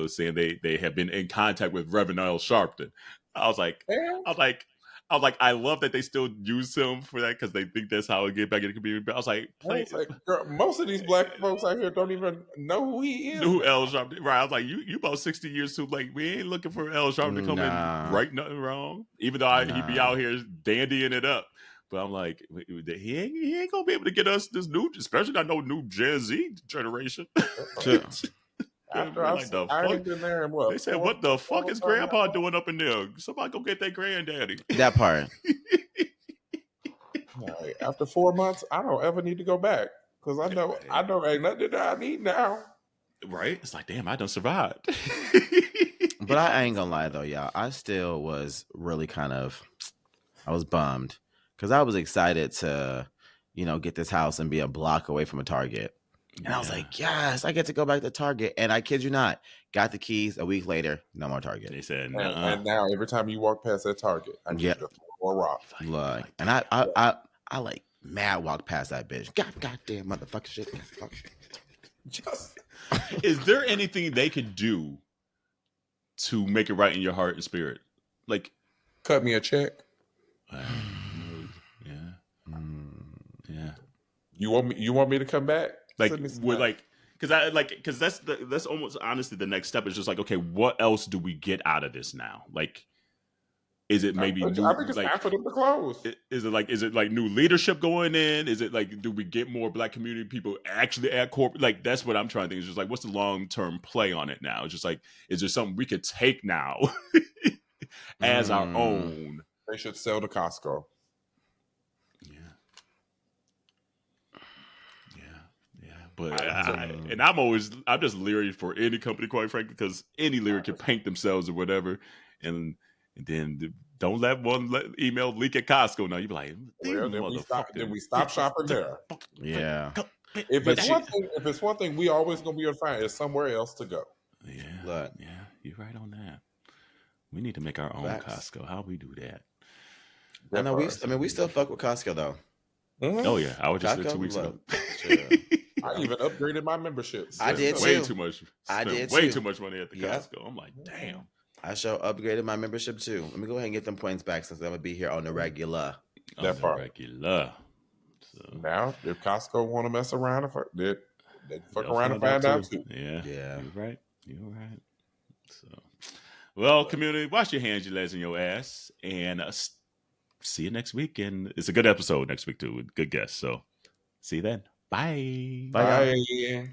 Speaker 3: saying they have been in contact with Reverend Al Sharpton. I was like, I love that they still use him for that because they think that's how it get back in the community. But I was like,
Speaker 1: girl, most of these black folks out here don't even know who he is.
Speaker 3: Who Al Sharpton? Right? I was like, you about 60 years too late. We ain't looking for Al Sharpton to come in right nothing wrong. Even though he be out here dandying it up. But I'm like, he ain't gonna be able to get us this new, especially not no new Gen Z generation.
Speaker 1: After I ain't been there in what?
Speaker 3: They said, what the fuck is Grandpa doing up in there? Somebody go get their granddaddy.
Speaker 2: That part.
Speaker 1: Right. After 4 months, I don't ever need to go back because I know ain't nothing that I need now.
Speaker 3: Right? It's like, damn, I done survived.
Speaker 2: But I ain't gonna lie though, y'all. I still was really I was bummed because I was excited to, get this house and be a block away from a Target. And I was like, yes, I get to go back to Target. And I kid you not, got the keys a week later, no more Target.
Speaker 3: They said,
Speaker 1: and now every time you walk past that Target, I need you to throw more rock.
Speaker 2: Look, and I like mad walk past that bitch. Goddamn motherfucker shit.
Speaker 3: Is there anything they could do to make it right in your heart and spirit? Like,
Speaker 1: cut me a check.
Speaker 3: Yeah.
Speaker 1: You want me to come back?
Speaker 3: Because that's almost honestly the next step is just like, okay, what else do we get out of this now? Like, is it maybe
Speaker 1: I think it's time for them to close.
Speaker 3: Is it like new leadership going in? Is it like, do we get more Black community people actually at corporate? Like, that's what I'm trying to think. It's just like, what's the long-term play on it now? It's just like, is there something we could take now as our own?
Speaker 1: They should sell to Costco.
Speaker 3: But I'm just leery for any company, quite frankly, because any leader can paint themselves or whatever, and then don't let one email leak at Costco. Now you be like,
Speaker 1: then we stop shopping there.
Speaker 2: Yeah.
Speaker 1: If it's one thing, we always gonna be able to find is somewhere else to go.
Speaker 3: Yeah, you're right on that. We need to make our own Costco. How we do that?
Speaker 2: I know we still fuck with Costco though.
Speaker 3: Mm-hmm. Oh yeah, I was just there 2 weeks ago.
Speaker 1: I even upgraded my memberships.
Speaker 2: I did
Speaker 3: way
Speaker 2: too.
Speaker 3: Too much.
Speaker 2: I did
Speaker 3: way
Speaker 2: too.
Speaker 3: Too much money at the Costco. I'm like, damn.
Speaker 2: I upgraded my membership too. Let me go ahead and get them points back since I'm gonna be here on the regular.
Speaker 3: Regular.
Speaker 1: So now, if Costco want to mess around, they fuck around and find out too.
Speaker 3: Yeah. You're right. So, well, community, wash your hands, your legs, and your ass, and see you next week. And it's a good episode next week too with good guests. So, see you then. Bye.
Speaker 1: Bye.